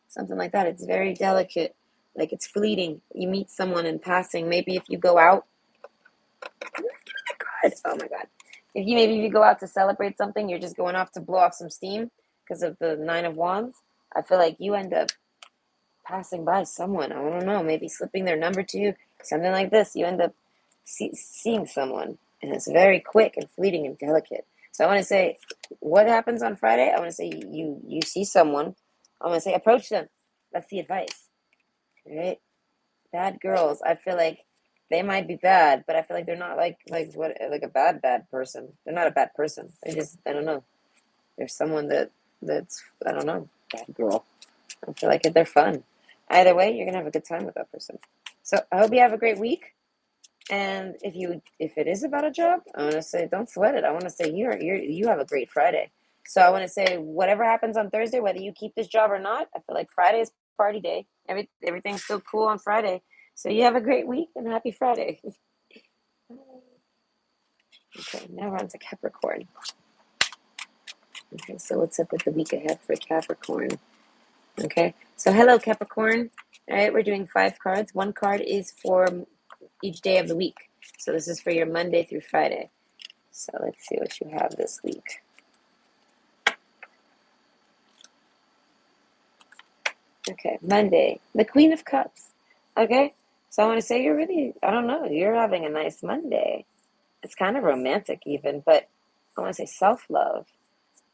something like that. It's very delicate. Like it's fleeting. You meet someone in passing. Maybe if you go out, oh my God. If you go out to celebrate something, you're just going off to blow off some steam because of the Nine of Wands. I feel like you end up passing by someone. I don't know, maybe slipping their number to you, something like this. You end up seeing someone, and it's very quick and fleeting and delicate. So I want to say, what happens on Friday? I want to say you see someone. I want to say approach them. That's the advice. All right, bad girls. I feel like they might be bad, but I feel like they're not like a bad person. They're not a bad person. They just, I don't know. There's someone that's I don't know, bad girl. I feel like they're fun. Either way, you're gonna have a good time with that person. So I hope you have a great week. And if it is about a job, I want to say don't sweat it. I want to say you have a great Friday. So I want to say whatever happens on Thursday, whether you keep this job or not, I feel like Friday is party day. Everything's still cool on Friday. So you have a great week and happy Friday. Okay, now we're on to Capricorn. Okay, so what's up with the week ahead for Capricorn? Okay, so hello Capricorn. All right, we're doing 5 cards. 1 card is for each day of the week. So this is for your Monday through Friday. So let's see what you have this week. Okay, Monday, the Queen of Cups. Okay, so I want to say I don't know, you're having a nice Monday. It's kind of romantic even, but I want to say self-love.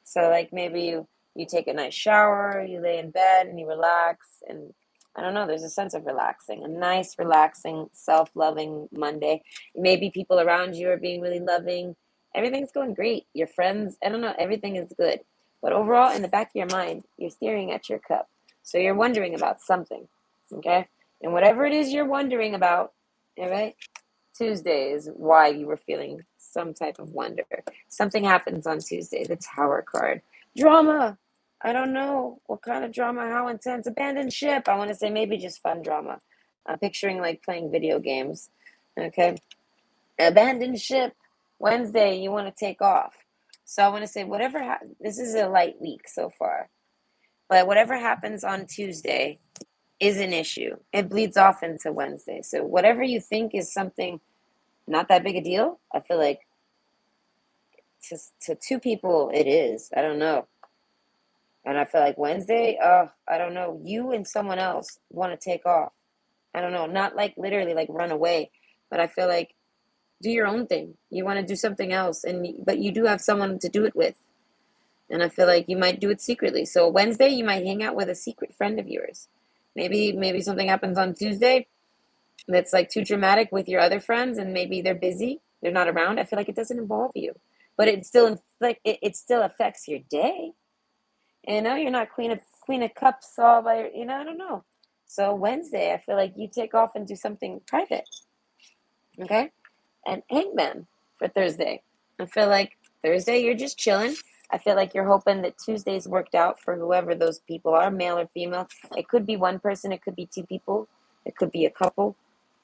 So like maybe you take a nice shower, you lay in bed and you relax, and I don't know, there's a sense of relaxing, a nice relaxing self-loving Monday. Maybe people around you are being really loving. Everything's going great. Your friends, I don't know, everything is good. But overall, in the back of your mind, you're staring at your cup. So you're wondering about something, okay? And whatever it is you're wondering about, all right, Tuesday is why you were feeling some type of wonder. Something happens on Tuesday, the Tower card. Drama. I don't know what kind of drama, how intense. Abandoned ship. I want to say maybe just fun drama. I'm picturing like playing video games. Okay. Abandoned ship. Wednesday, you want to take off. So I want to say this is a light week so far. But whatever happens on Tuesday is an issue. It bleeds off into Wednesday. So whatever you think is something not that big a deal, I feel like to 2 people it is. I don't know. And I feel like Wednesday, I don't know, you and someone else want to take off. I don't know, not like literally like run away, but I feel like do your own thing. You want to do something else, but you do have someone to do it with. And I feel like you might do it secretly. So Wednesday, you might hang out with a secret friend of yours. Maybe something happens on Tuesday that's like too dramatic with your other friends, and maybe they're busy, they're not around. I feel like it doesn't involve you, but it still like it still affects your day. You're not Queen of Cups all by I don't know. So Wednesday, I feel like you take off and do something private, okay? And Hangman for Thursday. I feel like Thursday you're just chilling. I feel like you're hoping that Tuesday's worked out for whoever those people are, male or female. It could be one person, it could be two people, it could be a couple,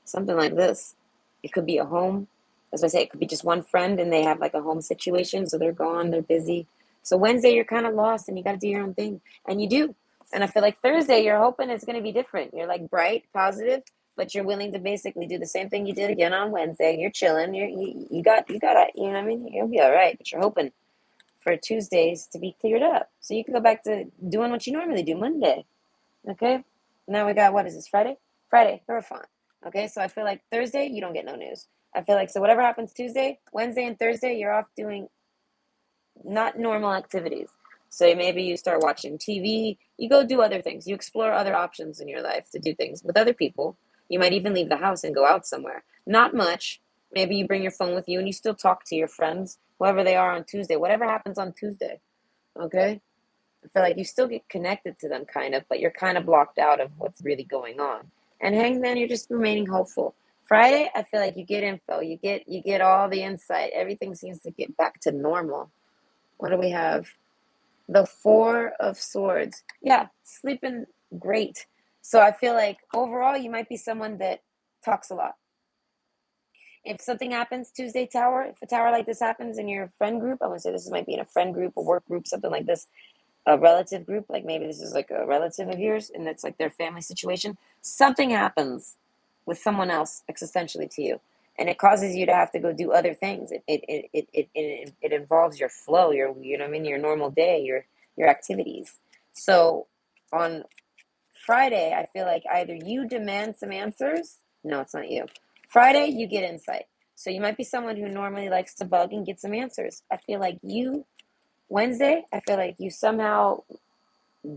something like this. It could be a home. As I say, it could be just one friend and they have like a home situation, so they're gone, they're busy. So Wednesday you're kind of lost and you got to do your own thing, and you do. And I feel like Thursday you're hoping it's going to be different. You're like bright, positive, but you're willing to basically do the same thing you did again on Wednesday. You're chilling. You got it. You know what I mean? You'll be all right. But you're hoping for Tuesdays to be cleared up, so you can go back to doing what you normally do Monday. Okay. Now we got, what is this, Friday? Friday, Hierophant. Okay, so I feel like Thursday you don't get no news. I feel like, so whatever happens Tuesday, Wednesday, and Thursday, you're off doing not normal activities. So maybe you start watching TV, you go do other things, you explore other options in your life to do things with other people. You might even leave the house and go out somewhere. Not much. Maybe you bring your phone with you and you still talk to your friends, whoever they are on Tuesday, whatever happens on Tuesday. Okay? I feel like you still get connected to them kind of, but you're kind of blocked out of what's really going on. And Hangman, you're just remaining hopeful. Friday, I feel like you get info, you get all the insight. Everything seems to get back to normal. What do we have? The Four of Swords. Yeah, sleeping great. So I feel like overall you might be someone that talks a lot. If something happens Tuesday tower, if a tower like this happens in your friend group, I want to say this might be in a friend group, a work group, something like this, a relative group, like maybe this is like a relative of yours and it's like their family situation. Something happens with someone else existentially to you, and it causes you to have to go do other things. It involves your flow, you know what I mean, your normal day, your activities. So on Friday, I feel like either you demand some answers. No, it's not you. Friday, you get insight. So you might be someone who normally likes to bug and get some answers. I feel like you, Wednesday, I feel like you somehow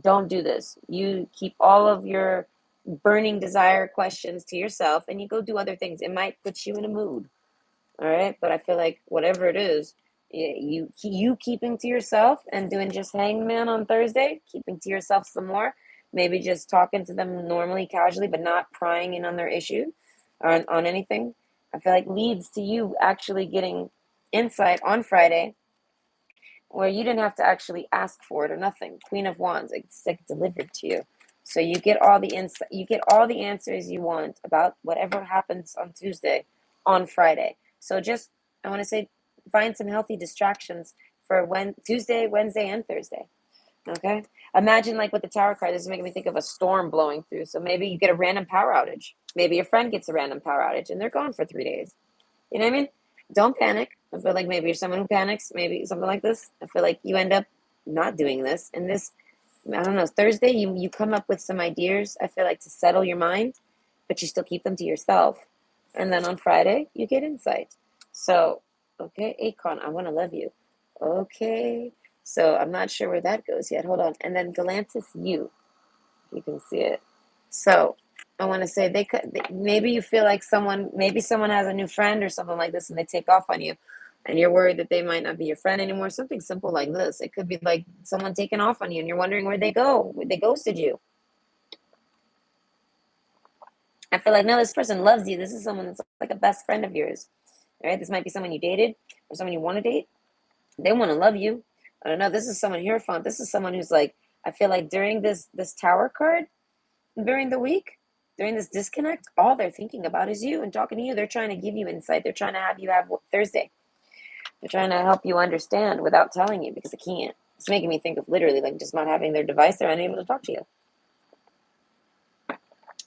don't do this. You keep all of your burning desire questions to yourself and you go do other things. It might put you in a mood. All right. But I feel like whatever it is, you keeping to yourself and doing just Hangman on Thursday, keeping to yourself some more, maybe just talking to them normally, casually, but not prying in on their issue on anything. I feel like leads to you actually getting insight on Friday where you didn't have to actually ask for it or nothing. Queen of Wands, it's like delivered to you. So you get all the insight, you get all the answers you want about whatever happens on Tuesday, on Friday. So just, I want to say, find some healthy distractions for Tuesday, Wednesday, and Thursday. Okay. Imagine like with the tower card, this is making me think of a storm blowing through. So maybe you get a random power outage. Maybe your friend gets a random power outage and they're gone for 3 days. You know what I mean? Don't panic. I feel like maybe you're someone who panics, maybe something like this. I feel like you end up not doing this. And this, I don't know, Thursday, you come up with some ideas, I feel like, to settle your mind, but you still keep them to yourself. And then on Friday, you get insight. So, okay, Akon, I want to love you. Okay. So I'm not sure where that goes yet. Hold on. And then Galantis, you can see it. So I want to say maybe you feel like maybe someone has a new friend or something like this and they take off on you and you're worried that they might not be your friend anymore. Something simple like this. It could be like someone taking off on you and you're wondering where they go. They ghosted you. I feel like, no, this person loves you. This is someone that's like a best friend of yours. All right. This might be someone you dated or someone you want to date. They want to love you. I don't know. This is someone here, font. This is someone who's like, I feel like during this tower card, during the week, during this disconnect, all they're thinking about is you and talking to you. They're trying to give you insight. They're trying to have you have Thursday. They're trying to help you understand without telling you because they can't. It's making me think of literally like just not having their device. They're unable to talk to you.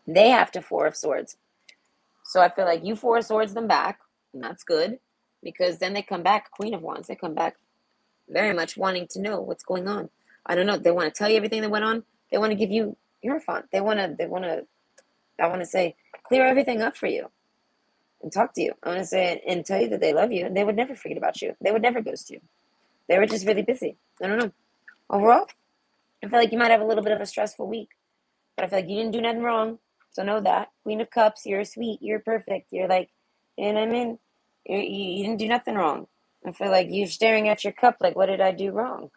They have to Four of Swords. So I feel like you Four of Swords them back, and that's good because then they come back, Queen of Wands. They come back very much wanting to know what's going on. I don't know. They want to tell you everything that went on. They want to give you Hierophant. I want to say, clear everything up for you and talk to you. I want to say and tell you that they love you and they would never forget about you. They would never ghost you. They were just really busy. I don't know. Overall, I feel like you might have a little bit of a stressful week. but I feel like you didn't do nothing wrong. So know that. Queen of Cups, you're sweet, you're perfect. You're like, you know what I mean? You didn't do nothing wrong. I feel like you're staring at your cup like, what did I do wrong?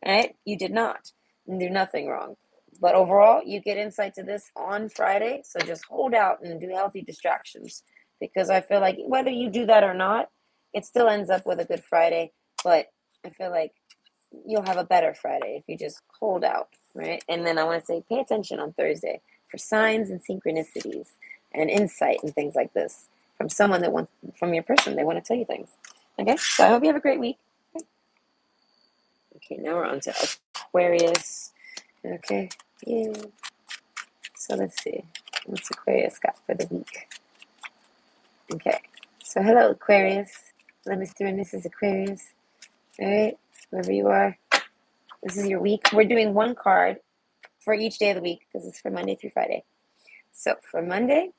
Right? You did not do nothing wrong. But overall, you get insight to this on Friday. So just hold out and do healthy distractions. Because I feel like whether you do that or not, it still ends up with a good Friday. But I feel like you'll have a better Friday if you just hold out, right? And then I want to say, pay attention on Thursday for signs and synchronicities and insight and things like this from someone that wants, from your person, they want to tell you things. Okay, so I hope you have a great week. Okay, now we're on to Aquarius. Okay, yeah. So let's see, what's Aquarius got for the week? Okay, so hello Aquarius. Hello Mr. and Mrs. Aquarius. All right, wherever you are. This is your week. We're doing one card for each day of the week because it's for Monday through Friday. So for Monday,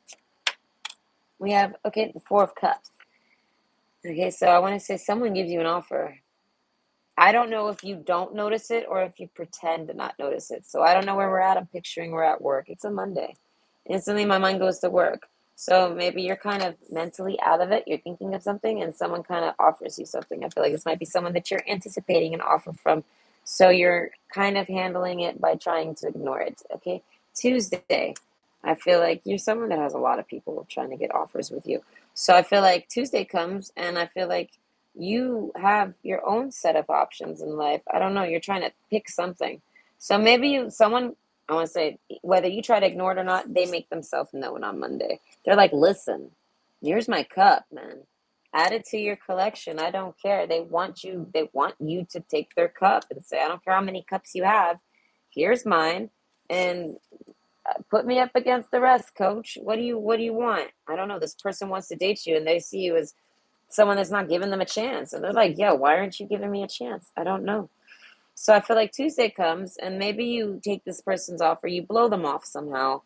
we have, okay, the Four of Cups. Okay, so I want to say someone gives you an offer. I don't know if you don't notice it or if you pretend to not notice it. So I don't know where we're at. I'm picturing we're at work. It's a Monday. Instantly, my mind goes to work. So maybe you're kind of mentally out of it. You're thinking of something and someone kind of offers you something. I feel like this might be someone that you're anticipating an offer from. So you're kind of handling it by trying to ignore it. Okay. Tuesday, I feel like you're someone that has a lot of people trying to get offers with you. So I feel like Tuesday comes and I feel like you have your own set of options in life. I don't know. You're trying to pick something. So maybe someone, I want to say, whether you try to ignore it or not, they make themselves known on Monday. They're like, listen, here's my cup, man. Add it to your collection. I don't care. They want you to take their cup and say, I don't care how many cups you have. Here's mine. And put me up against the rest, coach. What do you want? I don't know. This person wants to date you and they see you as someone that's not giving them a chance. And they're like, yo, why aren't you giving me a chance? I don't know. So I feel like Tuesday comes and maybe you take this person's offer, you blow them off somehow.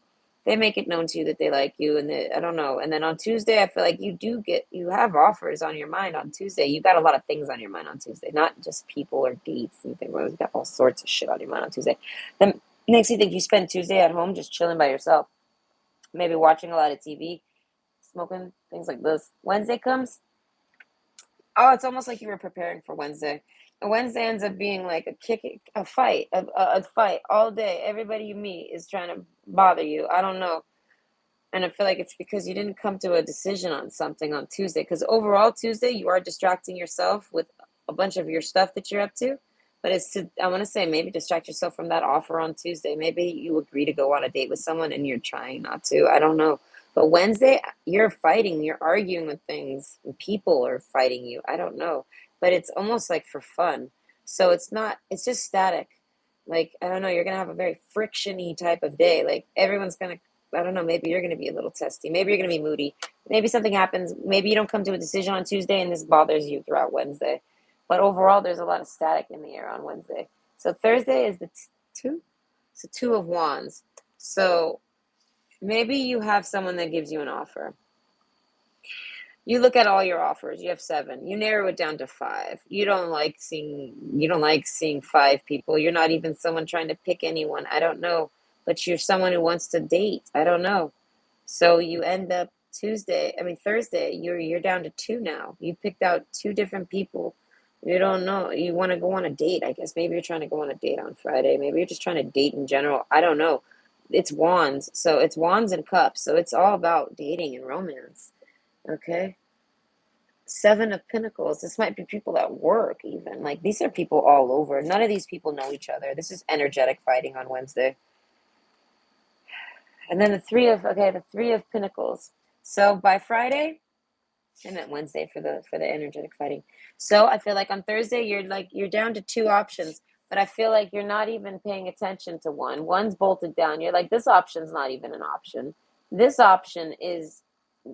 They make it known to you that they like you and I don't know. And then on Tuesday, I feel like you have offers on your mind on Tuesday. You got a lot of things on your mind on Tuesday, not just people or dates and things. You got all sorts of shit on your mind on Tuesday. Then next you think you spend Tuesday at home just chilling by yourself, maybe watching a lot of TV, smoking, things like this. Wednesday comes. Oh, it's almost like you were preparing for Wednesday. And Wednesday ends up being like a fight, a fight all day. Everybody you meet is trying to bother you. I don't know. And I feel like it's because you didn't come to a decision on something on Tuesday. Because overall, Tuesday, you are distracting yourself with a bunch of your stuff that you're up to. But I want to say, maybe distract yourself from that offer on Tuesday. Maybe you agree to go on a date with someone and you're trying not to. I don't know. But Wednesday, you're fighting, you're arguing with things, and people are fighting you. I don't know. But it's almost like for fun. So it's just static. Like, I don't know, you're going to have a very frictiony type of day. Like, everyone's going to, I don't know, maybe you're going to be a little testy. Maybe you're going to be moody. Maybe something happens. Maybe you don't come to a decision on Tuesday and this bothers you throughout Wednesday. But overall, there's a lot of static in the air on Wednesday. So Thursday is the two. It's the Two of Wands. So maybe you have someone that gives you an offer. You look at all your offers. You have 7. You narrow it down to 5. You don't like seeing 5 people. You're not even someone trying to pick anyone. I don't know. But you're someone who wants to date. I don't know. So you end up Thursday, you're down to 2 now. You picked out 2 different people. You don't know. You want to go on a date, I guess. Maybe you're trying to go on a date on Friday. Maybe you're just trying to date in general. I don't know. It's wands. So it's wands and cups. So it's all about dating and romance. Okay. 7 of Pentacles. This might be people at work even. Like, these are people all over. None of these people know each other. This is energetic fighting on Wednesday. And then the 3 of Pentacles. So by Friday, I meant Wednesday for the energetic fighting. So I feel like on Thursday you're down to 2 options, but I feel like you're not even paying attention to one. One's bolted down. You're like, this option's not even an option. This option is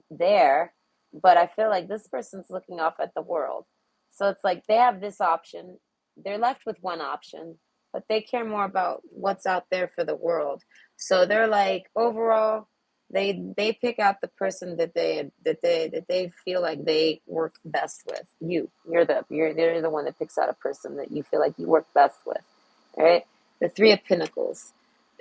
there, but I feel like this person's looking off at the world. So it's like they have this option. They're left with one option, but they care more about what's out there for the world. So they're like, overall, they pick out the person that they feel like they work best with. They're the one that picks out a person that you feel like you work best with. All right? The 3 of Pentacles.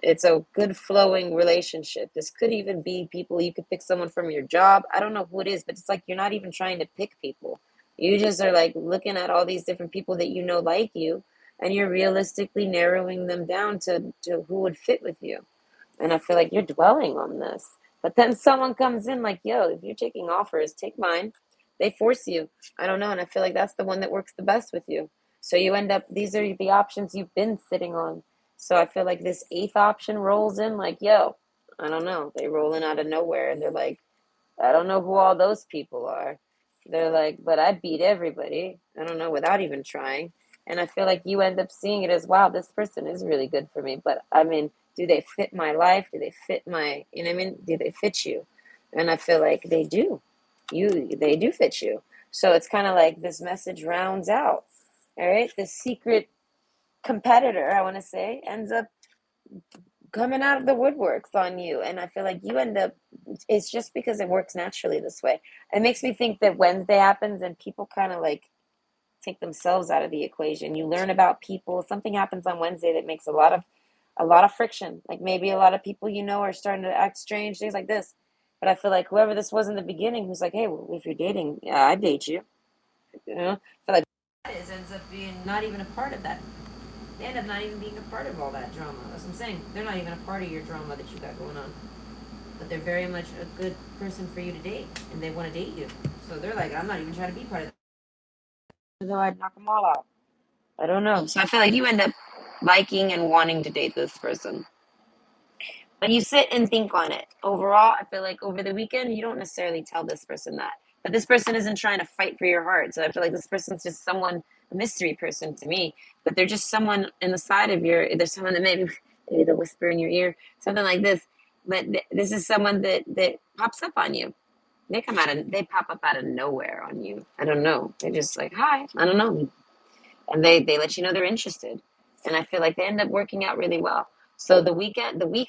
It's a good flowing relationship. This could even be people, you could pick someone from your job. I don't know who it is, but it's like you're not even trying to pick people. You just are like looking at all these different people that you know like you, and you're realistically narrowing them down to who would fit with you. And I feel like you're dwelling on this. But then someone comes in like, yo, if you're taking offers, take mine. They force you. I don't know. And I feel like that's the one that works the best with you. So you end up, these are the options you've been sitting on. So I feel like this eighth option rolls in like, yo, I don't know. They roll in out of nowhere and they're like, I don't know who all those people are. They're like, but I beat everybody. I don't know, without even trying. And I feel like you end up seeing it as, wow, this person is really good for me. But I mean, do they fit my life? Do they fit my, you know what I mean? Do they fit you? And I feel like they do. They do fit you. So it's kind of like this message rounds out. All right. The secret competitor, I want to say, ends up coming out of the woodworks on you. And I feel like you end up, it's just because it works naturally this way. It makes me think that Wednesday happens and people kind of like take themselves out of the equation. You learn about people. Something happens on Wednesday that makes a lot of friction. Like maybe a lot of people you know are starting to act strange, things like this. But I feel like whoever this was in the beginning who's like, hey, well, if you're dating, yeah, I'd date you. You know? I feel like that is ends up being not even a part of that. They end up not even being a part of all that drama. That's what I'm saying. They're not even a part of your drama that you got going on. But they're very much a good person for you to date. And they want to date you. So they're like, I'm not even trying to be part of that. Though I'd knock them all out. I don't know. So I feel like you end up liking and wanting to date this person. When you sit and think on it, overall, I feel like over the weekend, you don't necessarily tell this person that. But this person isn't trying to fight for your heart. So I feel like this person's just someone, a mystery person to me. But they're just someone in the side of there's someone that maybe they'll whisper in your ear, something like this. But this is someone that pops up on you. They pop up out of nowhere on you. I don't know. They're just like, hi, I don't know, and they let you know they're interested, and I feel like they end up working out really well. So the week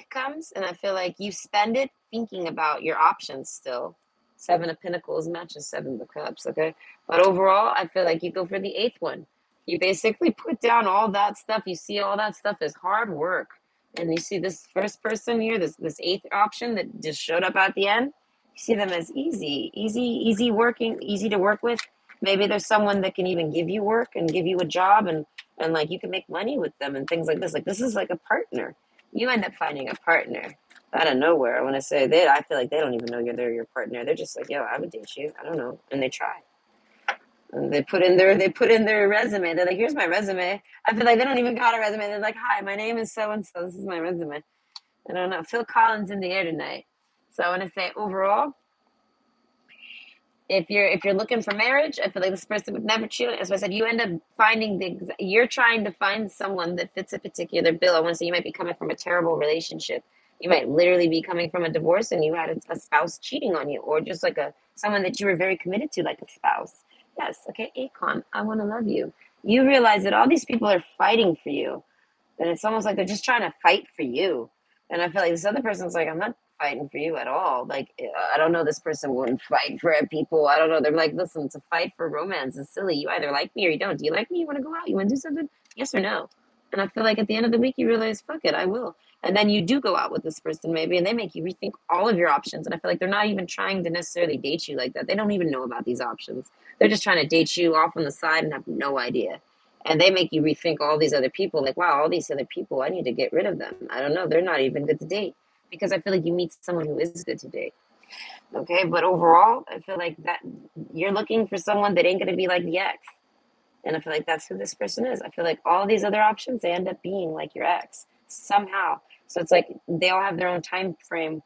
comes and I feel like you spend it thinking about your options still. Seven of Pentacles matches Seven of Cups, okay? But overall I feel like you go for the eighth one. You basically put down all that stuff. You see all that stuff as hard work, and you see this first person here, this eighth option that just showed up at the end. You see them as easy working, easy to work with. Maybe there's someone that can even give you work and give you a job, and like you can make money with them and things like this. Like this is like a partner. You end up finding a partner out of nowhere. I want to say that I feel like they don't even know they're your partner. They're just like, yo, I would date you. I don't know, and they try. And they put in their resume. They're like, here's my resume. I feel like they don't even got a resume. They're like, hi, my name is so and so. This is my resume. I don't know. Phil Collins in the air tonight. So I want to say overall, if you're looking for marriage, I feel like this person would never cheat. As I said, you end up finding you're trying to find someone that fits a particular bill. I want to say you might be coming from a terrible relationship. You might literally be coming from a divorce and you had a spouse cheating on you, or just like a someone that you were very committed to, like a spouse. Yes, okay, Akon, I want to love you. You realize that all these people are fighting for you, and it's almost like they're just trying to fight for you. And I feel like this other person's like, I'm not fighting for you at all. Like, I don't know, this person wouldn't fight for people. I don't know. They're like, listen, to fight for romance is silly. You either like me or you don't. Do you like me? You want to go out? You want to do something? Yes or no? And I feel like at the end of the week, you realize, fuck it, I will. And then you do go out with this person maybe, and they make you rethink all of your options. And I feel like they're not even trying to necessarily date you like that. They don't even know about these options. They're just trying to date you off on the side and have no idea, and they make you rethink all these other people. Like, wow, all these other people, I need to get rid of them. I don't know, they're not even good to date, because I feel like you meet someone who is good to date. Okay, but overall I feel like that you're looking for someone that ain't going to be like the ex, and I feel like that's who this person is. I feel like all these other options, they end up being like your ex somehow. So it's like they all have their own time frame.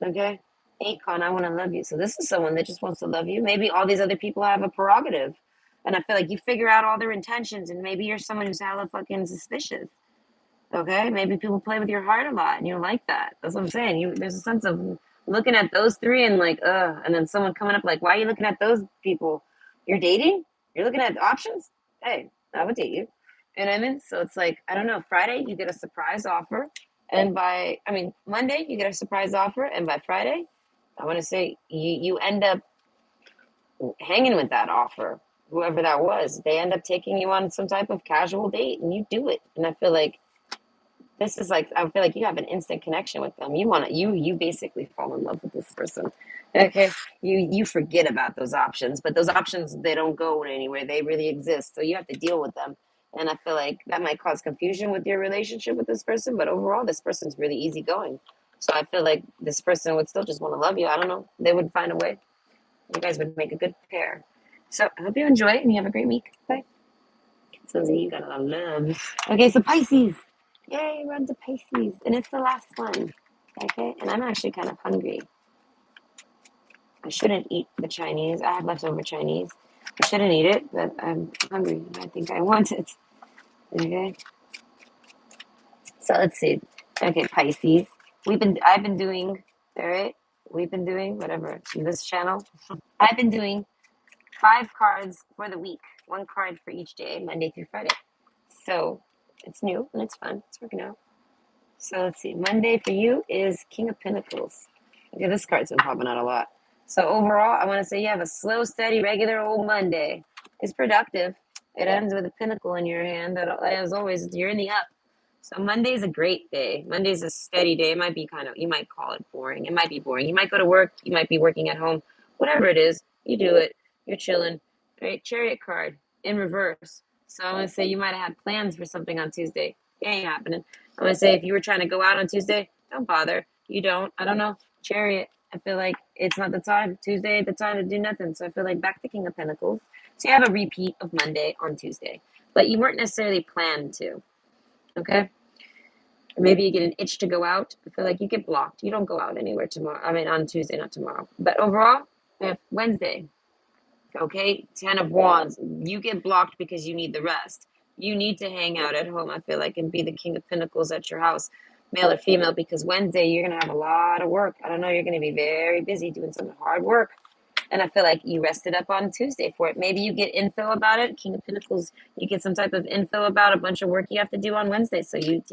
Okay, Akon, I want to love you. So this is someone that just wants to love you. Maybe all these other people have a prerogative, and I feel like you figure out all their intentions, and maybe you're someone who's hella fucking suspicious. Okay, maybe people play with your heart a lot, and you don't like that. That's what I'm saying. There's a sense of looking at those three and like, and then someone coming up like, why are you looking at those people? You're dating? You're looking at options? Hey, I would date you. You know what I mean? So it's like, I don't know. Friday you get a surprise offer, and Monday you get a surprise offer, and by Friday, I want to say you end up hanging with that offer. Whoever that was, they end up taking you on some type of casual date, and you do it. And I feel like This is like, I feel like you have an instant connection with them. You want to, you basically fall in love with this person. Okay. You forget about those options, but those options, they don't go anywhere. They really exist. So you have to deal with them. And I feel like that might cause confusion with your relationship with this person, but overall, this person's really easygoing. So I feel like this person would still just want to love you. I don't know. They would find a way. You guys would make a good pair. So I hope you enjoy it and you have a great week. Bye. Susie, you got a lot of love. Okay, so Pisces. Yay, we're on to Pisces. And it's the last one. Okay, and I'm actually kind of hungry. I shouldn't eat the Chinese. I have leftover Chinese. I shouldn't eat it, but I'm hungry. I think I want it. Okay, so let's see. Okay, Pisces. I've been doing, all right? We've been doing, whatever, this channel. I've been doing 5 cards for the week. 1 card for each day, Monday through Friday. So it's new and it's fun. It's working out. So let's see. Monday for you is King of Pentacles. Okay, this card's been popping out a lot. So overall, I want to say you have a slow, steady, regular old Monday. It's productive. It ends with a pentacle in your hand. That, as always, you're in the up. So Monday's a great day. Monday's a steady day. It might be kind of, you might call it boring. It might be boring. You might go to work. You might be working at home. Whatever it is, you do it. You're chilling. Right? Chariot card in reverse. So I want to say you might have had plans for something on Tuesday. It ain't happening. I'm going to say if you were trying to go out on Tuesday, don't bother. You don't. I don't know. Chariot. I feel like it's not the time. Tuesday ain't the time to do nothing. So I feel like back to King of Pentacles. So you have a repeat of Monday on Tuesday. But you weren't necessarily planned to. Okay? Or maybe you get an itch to go out. I feel like you get blocked. You don't go out anywhere tomorrow. I mean, on Tuesday, not tomorrow. But overall, we have Wednesday. Okay? 10 of Wands. You get blocked because you need the rest. You need to hang out at home, I feel like, and be the King of Pentacles at your house, male or female, because Wednesday you're going to have a lot of work. I don't know, you're going to be very busy doing some hard work. And I feel like you rested up on Tuesday for it. Maybe you get info about it. King of Pentacles, you get some type of info about a bunch of work you have to do on Wednesday. So you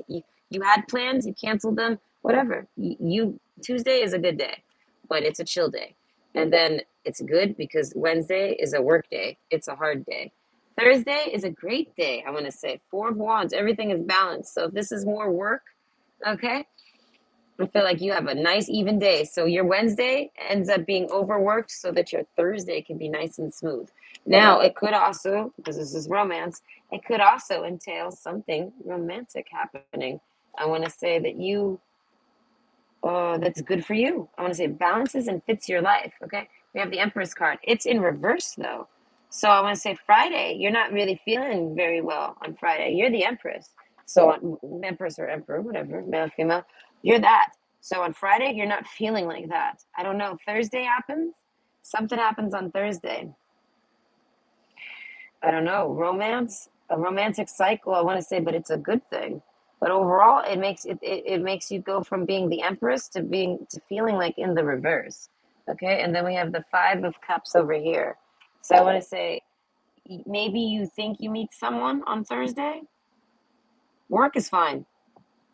had plans, you canceled them, whatever. Tuesday is a good day, but it's a chill day. And then it's good because Wednesday is a work day. It's a hard day. Thursday is a great day, I want to say. 4 of Wands, everything is balanced. So if this is more work, okay, I feel like you have a nice even day. So your Wednesday ends up being overworked so that your Thursday can be nice and smooth. Now, it could also, because this is romance, it could also entail something romantic happening. I want to say that that's good for you. I want to say balances and fits your life. Okay. We have the Empress card. It's in reverse though. So I want to say Friday, you're not really feeling very well on Friday. You're the Empress. So Empress or Emperor, whatever, male, female, you're that. So on Friday, you're not feeling like that. I don't know. Thursday happens. Something happens on Thursday. I don't know. Romance, a romantic cycle, I want to say, but it's a good thing. But overall, it makes you go from being the Empress to feeling like in the reverse. Okay, and then we have the 5 of Cups over here. So I want to say maybe you think you meet someone on Thursday. Work is fine.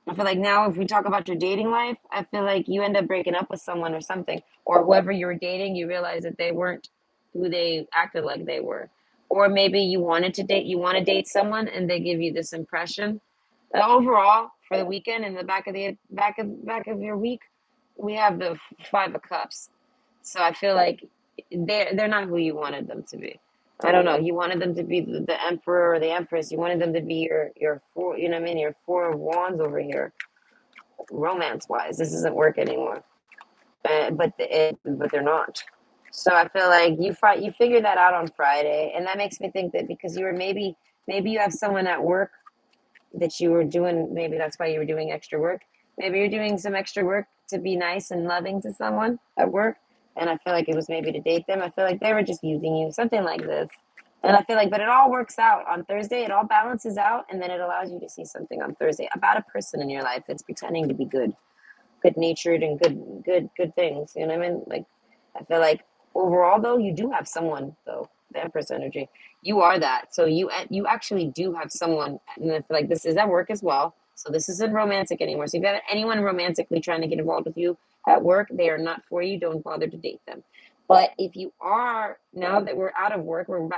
I feel like now if we talk about your dating life, I feel like you end up breaking up with someone or something, or whoever you were dating, you realize that they weren't who they acted like they were. Or maybe you want to date someone and they give you this impression. Overall, for the weekend in the back of your week, we have the 5 of Cups. So I feel like they're not who you wanted them to be. I don't know. You wanted them to be the emperor or the empress. You wanted them to be your 4, you know what I mean? Your 4 of Wands over here, romance wise. This doesn't work anymore. But they're not. So I feel like you figure that out on Friday, and that makes me think that because you were maybe you have someone at work that you were doing, maybe that's why you were doing extra work. Maybe you're doing some extra work to be nice and loving to someone at work. And I feel like it was maybe to date them. I feel like they were just using you, something like this. And I feel like, but it all works out on Thursday. It all balances out. And then it allows you to see something on Thursday about a person in your life that's pretending to be good natured and good things. You know what I mean? Like, I feel like overall though, you do have someone though, the Empress energy. You are that. So you actually do have someone, and I feel like this is at work as well. So this isn't romantic anymore. So if you have anyone romantically trying to get involved with you at work, they are not for you. Don't bother to date them. But if you are, now that we're out of work, now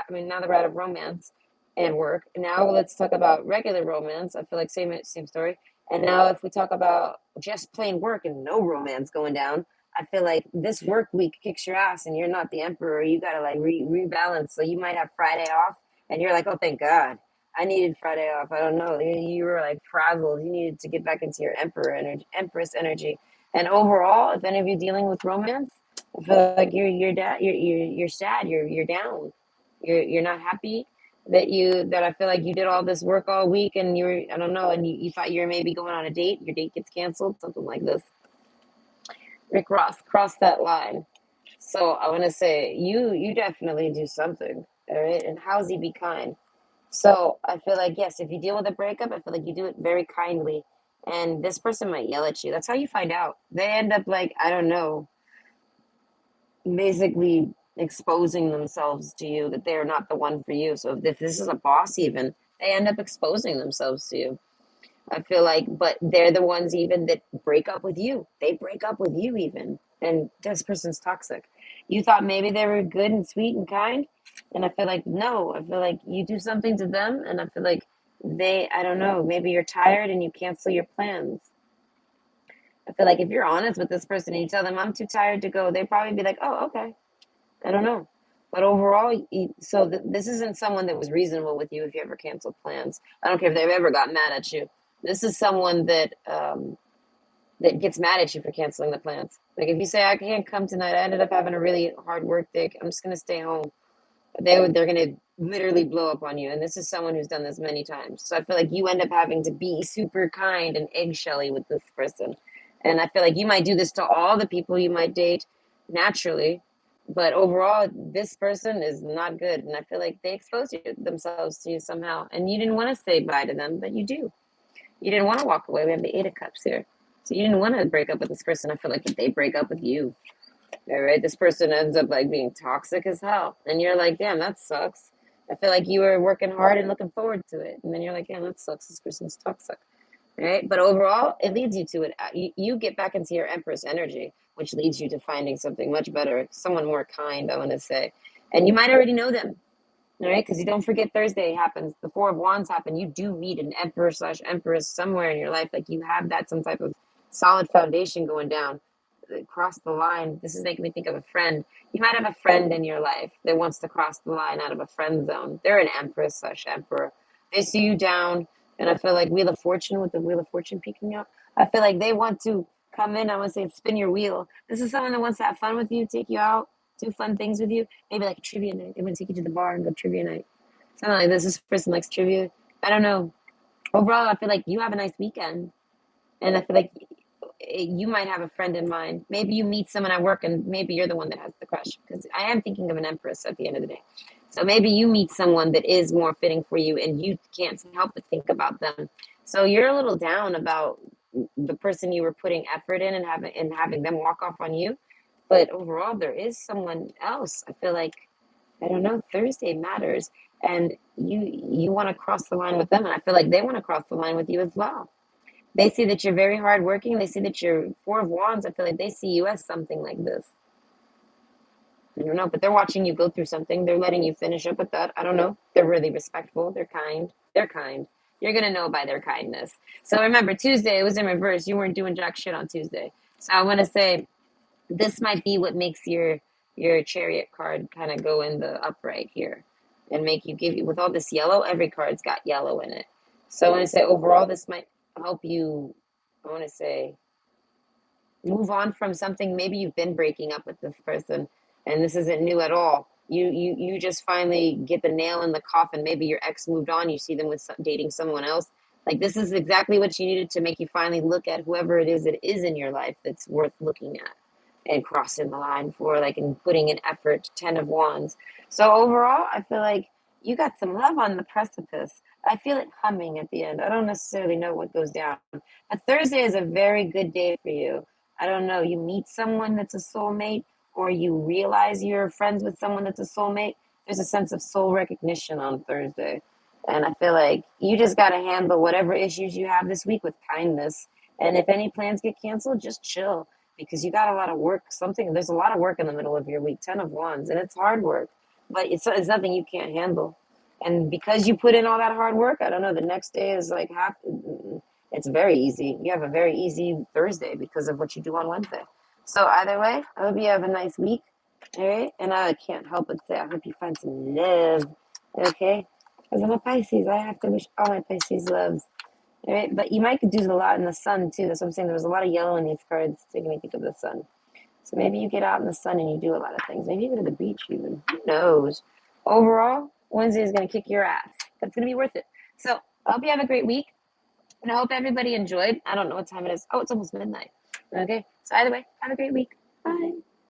that we're out of romance and work, now let's talk about regular romance. I feel like same story. And now if we talk about just plain work and no romance going down, I feel like this work week kicks your ass and you're not the emperor. You got to like rebalance. So you might have Friday off and you're like, oh, thank God. I needed Friday off. I don't know. You were like frazzled. You needed to get back into your emperor energy, empress energy. And overall, if any of you dealing with romance, I feel like you're sad. You're down. You're not happy that I feel like you did all this work all week and I don't know, and you thought you were maybe going on a date, your date gets canceled, something like this. Rick Ross, cross that line. So I want to say you definitely do something, all right? And how's he be kind? So I feel like, yes, if you deal with a breakup, I feel like you do it very kindly. And this person might yell at you. That's how you find out. They end up like, I don't know, basically exposing themselves to you that they're not the one for you. So if this is a boss, even, they end up exposing themselves to you. I feel like, but they're the ones even that break up with you. They break up with you, even. And this person's toxic. You thought maybe they were good and sweet and kind. And I feel like, no, I feel like you do something to them. And I feel like I don't know, maybe you're tired and you cancel your plans. I feel like if you're honest with this person and you tell them, I'm too tired to go, they'd probably be like, oh, okay. I don't know. But overall, this isn't someone that was reasonable with you if you ever canceled plans. I don't care if they've ever got mad at you. This is someone that gets mad at you for canceling the plans. Like if you say, I can't come tonight, I ended up having a really hard work day, I'm just going to stay home. They're going to literally blow up on you. And this is someone who's done this many times. So I feel like you end up having to be super kind and eggshelly with this person. And I feel like you might do this to all the people you might date naturally. But overall, this person is not good. And I feel like they expose themselves to you somehow. And you didn't want to say bye to them, but you do. You didn't want to walk away. We have the Eight of Cups here. So you didn't want to break up with this person. I feel like if they break up with you, all right, this person ends up like being toxic as hell. And you're like, damn, that sucks. I feel like you were working hard and looking forward to it. And then you're like, damn, that sucks. This person's toxic. Right? But overall, it leads you to it. You get back into your Empress energy, which leads you to finding something much better, someone more kind, I want to say. And you might already know them, all right? Because you don't forget Thursday happens. The Four of Wands happen. You do meet an Emperor / Empress somewhere in your life. Like you have that some type of solid foundation going down. Cross the line. This is making me think of a friend. You might have a friend in your life that wants to cross the line out of a friend zone. They're an Empress / Emperor. They see you down, and I feel like Wheel of Fortune with the Wheel of Fortune peeking out. I feel like they want to come in. I want to say spin your wheel. This is someone that wants to have fun with you, take you out, do fun things with you. Maybe like a trivia night. They want to take you to the bar and go trivia night. Something like this. This person likes trivia. I don't know. Overall, I feel like you have a nice weekend, and I feel like you might have a friend in mind. Maybe you meet someone at work and maybe you're the one that has the crush. Because I am thinking of an Empress at the end of the day. So maybe you meet someone that is more fitting for you and you can't help but think about them. So you're a little down about the person you were putting effort in and having them walk off on you. But overall, there is someone else. I feel like, I don't know, Thursday matters. And you want to cross the line with them. And I feel like they want to cross the line with you as well. They see that you're very hardworking. They see that you're Four of Wands. I feel like they see you as something like this. I don't know, but they're watching you go through something. They're letting you finish up with that. I don't know. They're really respectful. They're kind. They're kind. You're going to know by their kindness. So remember, Tuesday, it was in reverse. You weren't doing jack shit on Tuesday. So I want to say this might be what makes your chariot card kind of go in the upright here and make you give you, with all this yellow, every card's got yellow in it. So I want to say overall, this might help you, I want to say, move on from something. Maybe you've been breaking up with this person and this isn't new at all. You just finally get the nail in the coffin. Maybe your ex moved on. You see them with dating someone else. Like this is exactly what you needed to make you finally look at whoever it is that is in your life that's worth looking at and crossing the line for, like, and putting in effort. 10 of Wands. So overall, I feel like you got some love on the precipice. I feel it humming at the end. I don't necessarily know what goes down. But Thursday is a very good day for you. I don't know. You meet someone that's a soulmate, or you realize you're friends with someone that's a soulmate. There's a sense of soul recognition on Thursday. And I feel like you just got to handle whatever issues you have this week with kindness. And if any plans get canceled, just chill because you got a lot of work. There's a lot of work in the middle of your week. 10 of Wands, and it's hard work, but it's nothing you can't handle. And because you put in all that hard work, I don't know. The next day is like half. It's very easy. You have a very easy Thursday because of what you do on Wednesday. So either way, I hope you have a nice week. All right. And I can't help but say I hope you find some love. Okay. Because I'm a Pisces. I have to wish all my Pisces loves. All right. But you might do a lot in the sun too. That's what I'm saying. There was a lot of yellow in these cards taking me think of the sun. So maybe you get out in the sun and you do a lot of things. Maybe you go to the beach even. Who knows? Overall, Wednesday is going to kick your ass. But it's going to be worth it. So I hope you have a great week. And I hope everybody enjoyed. I don't know what time it is. Oh, it's almost midnight. Okay. So either way, have a great week. Bye.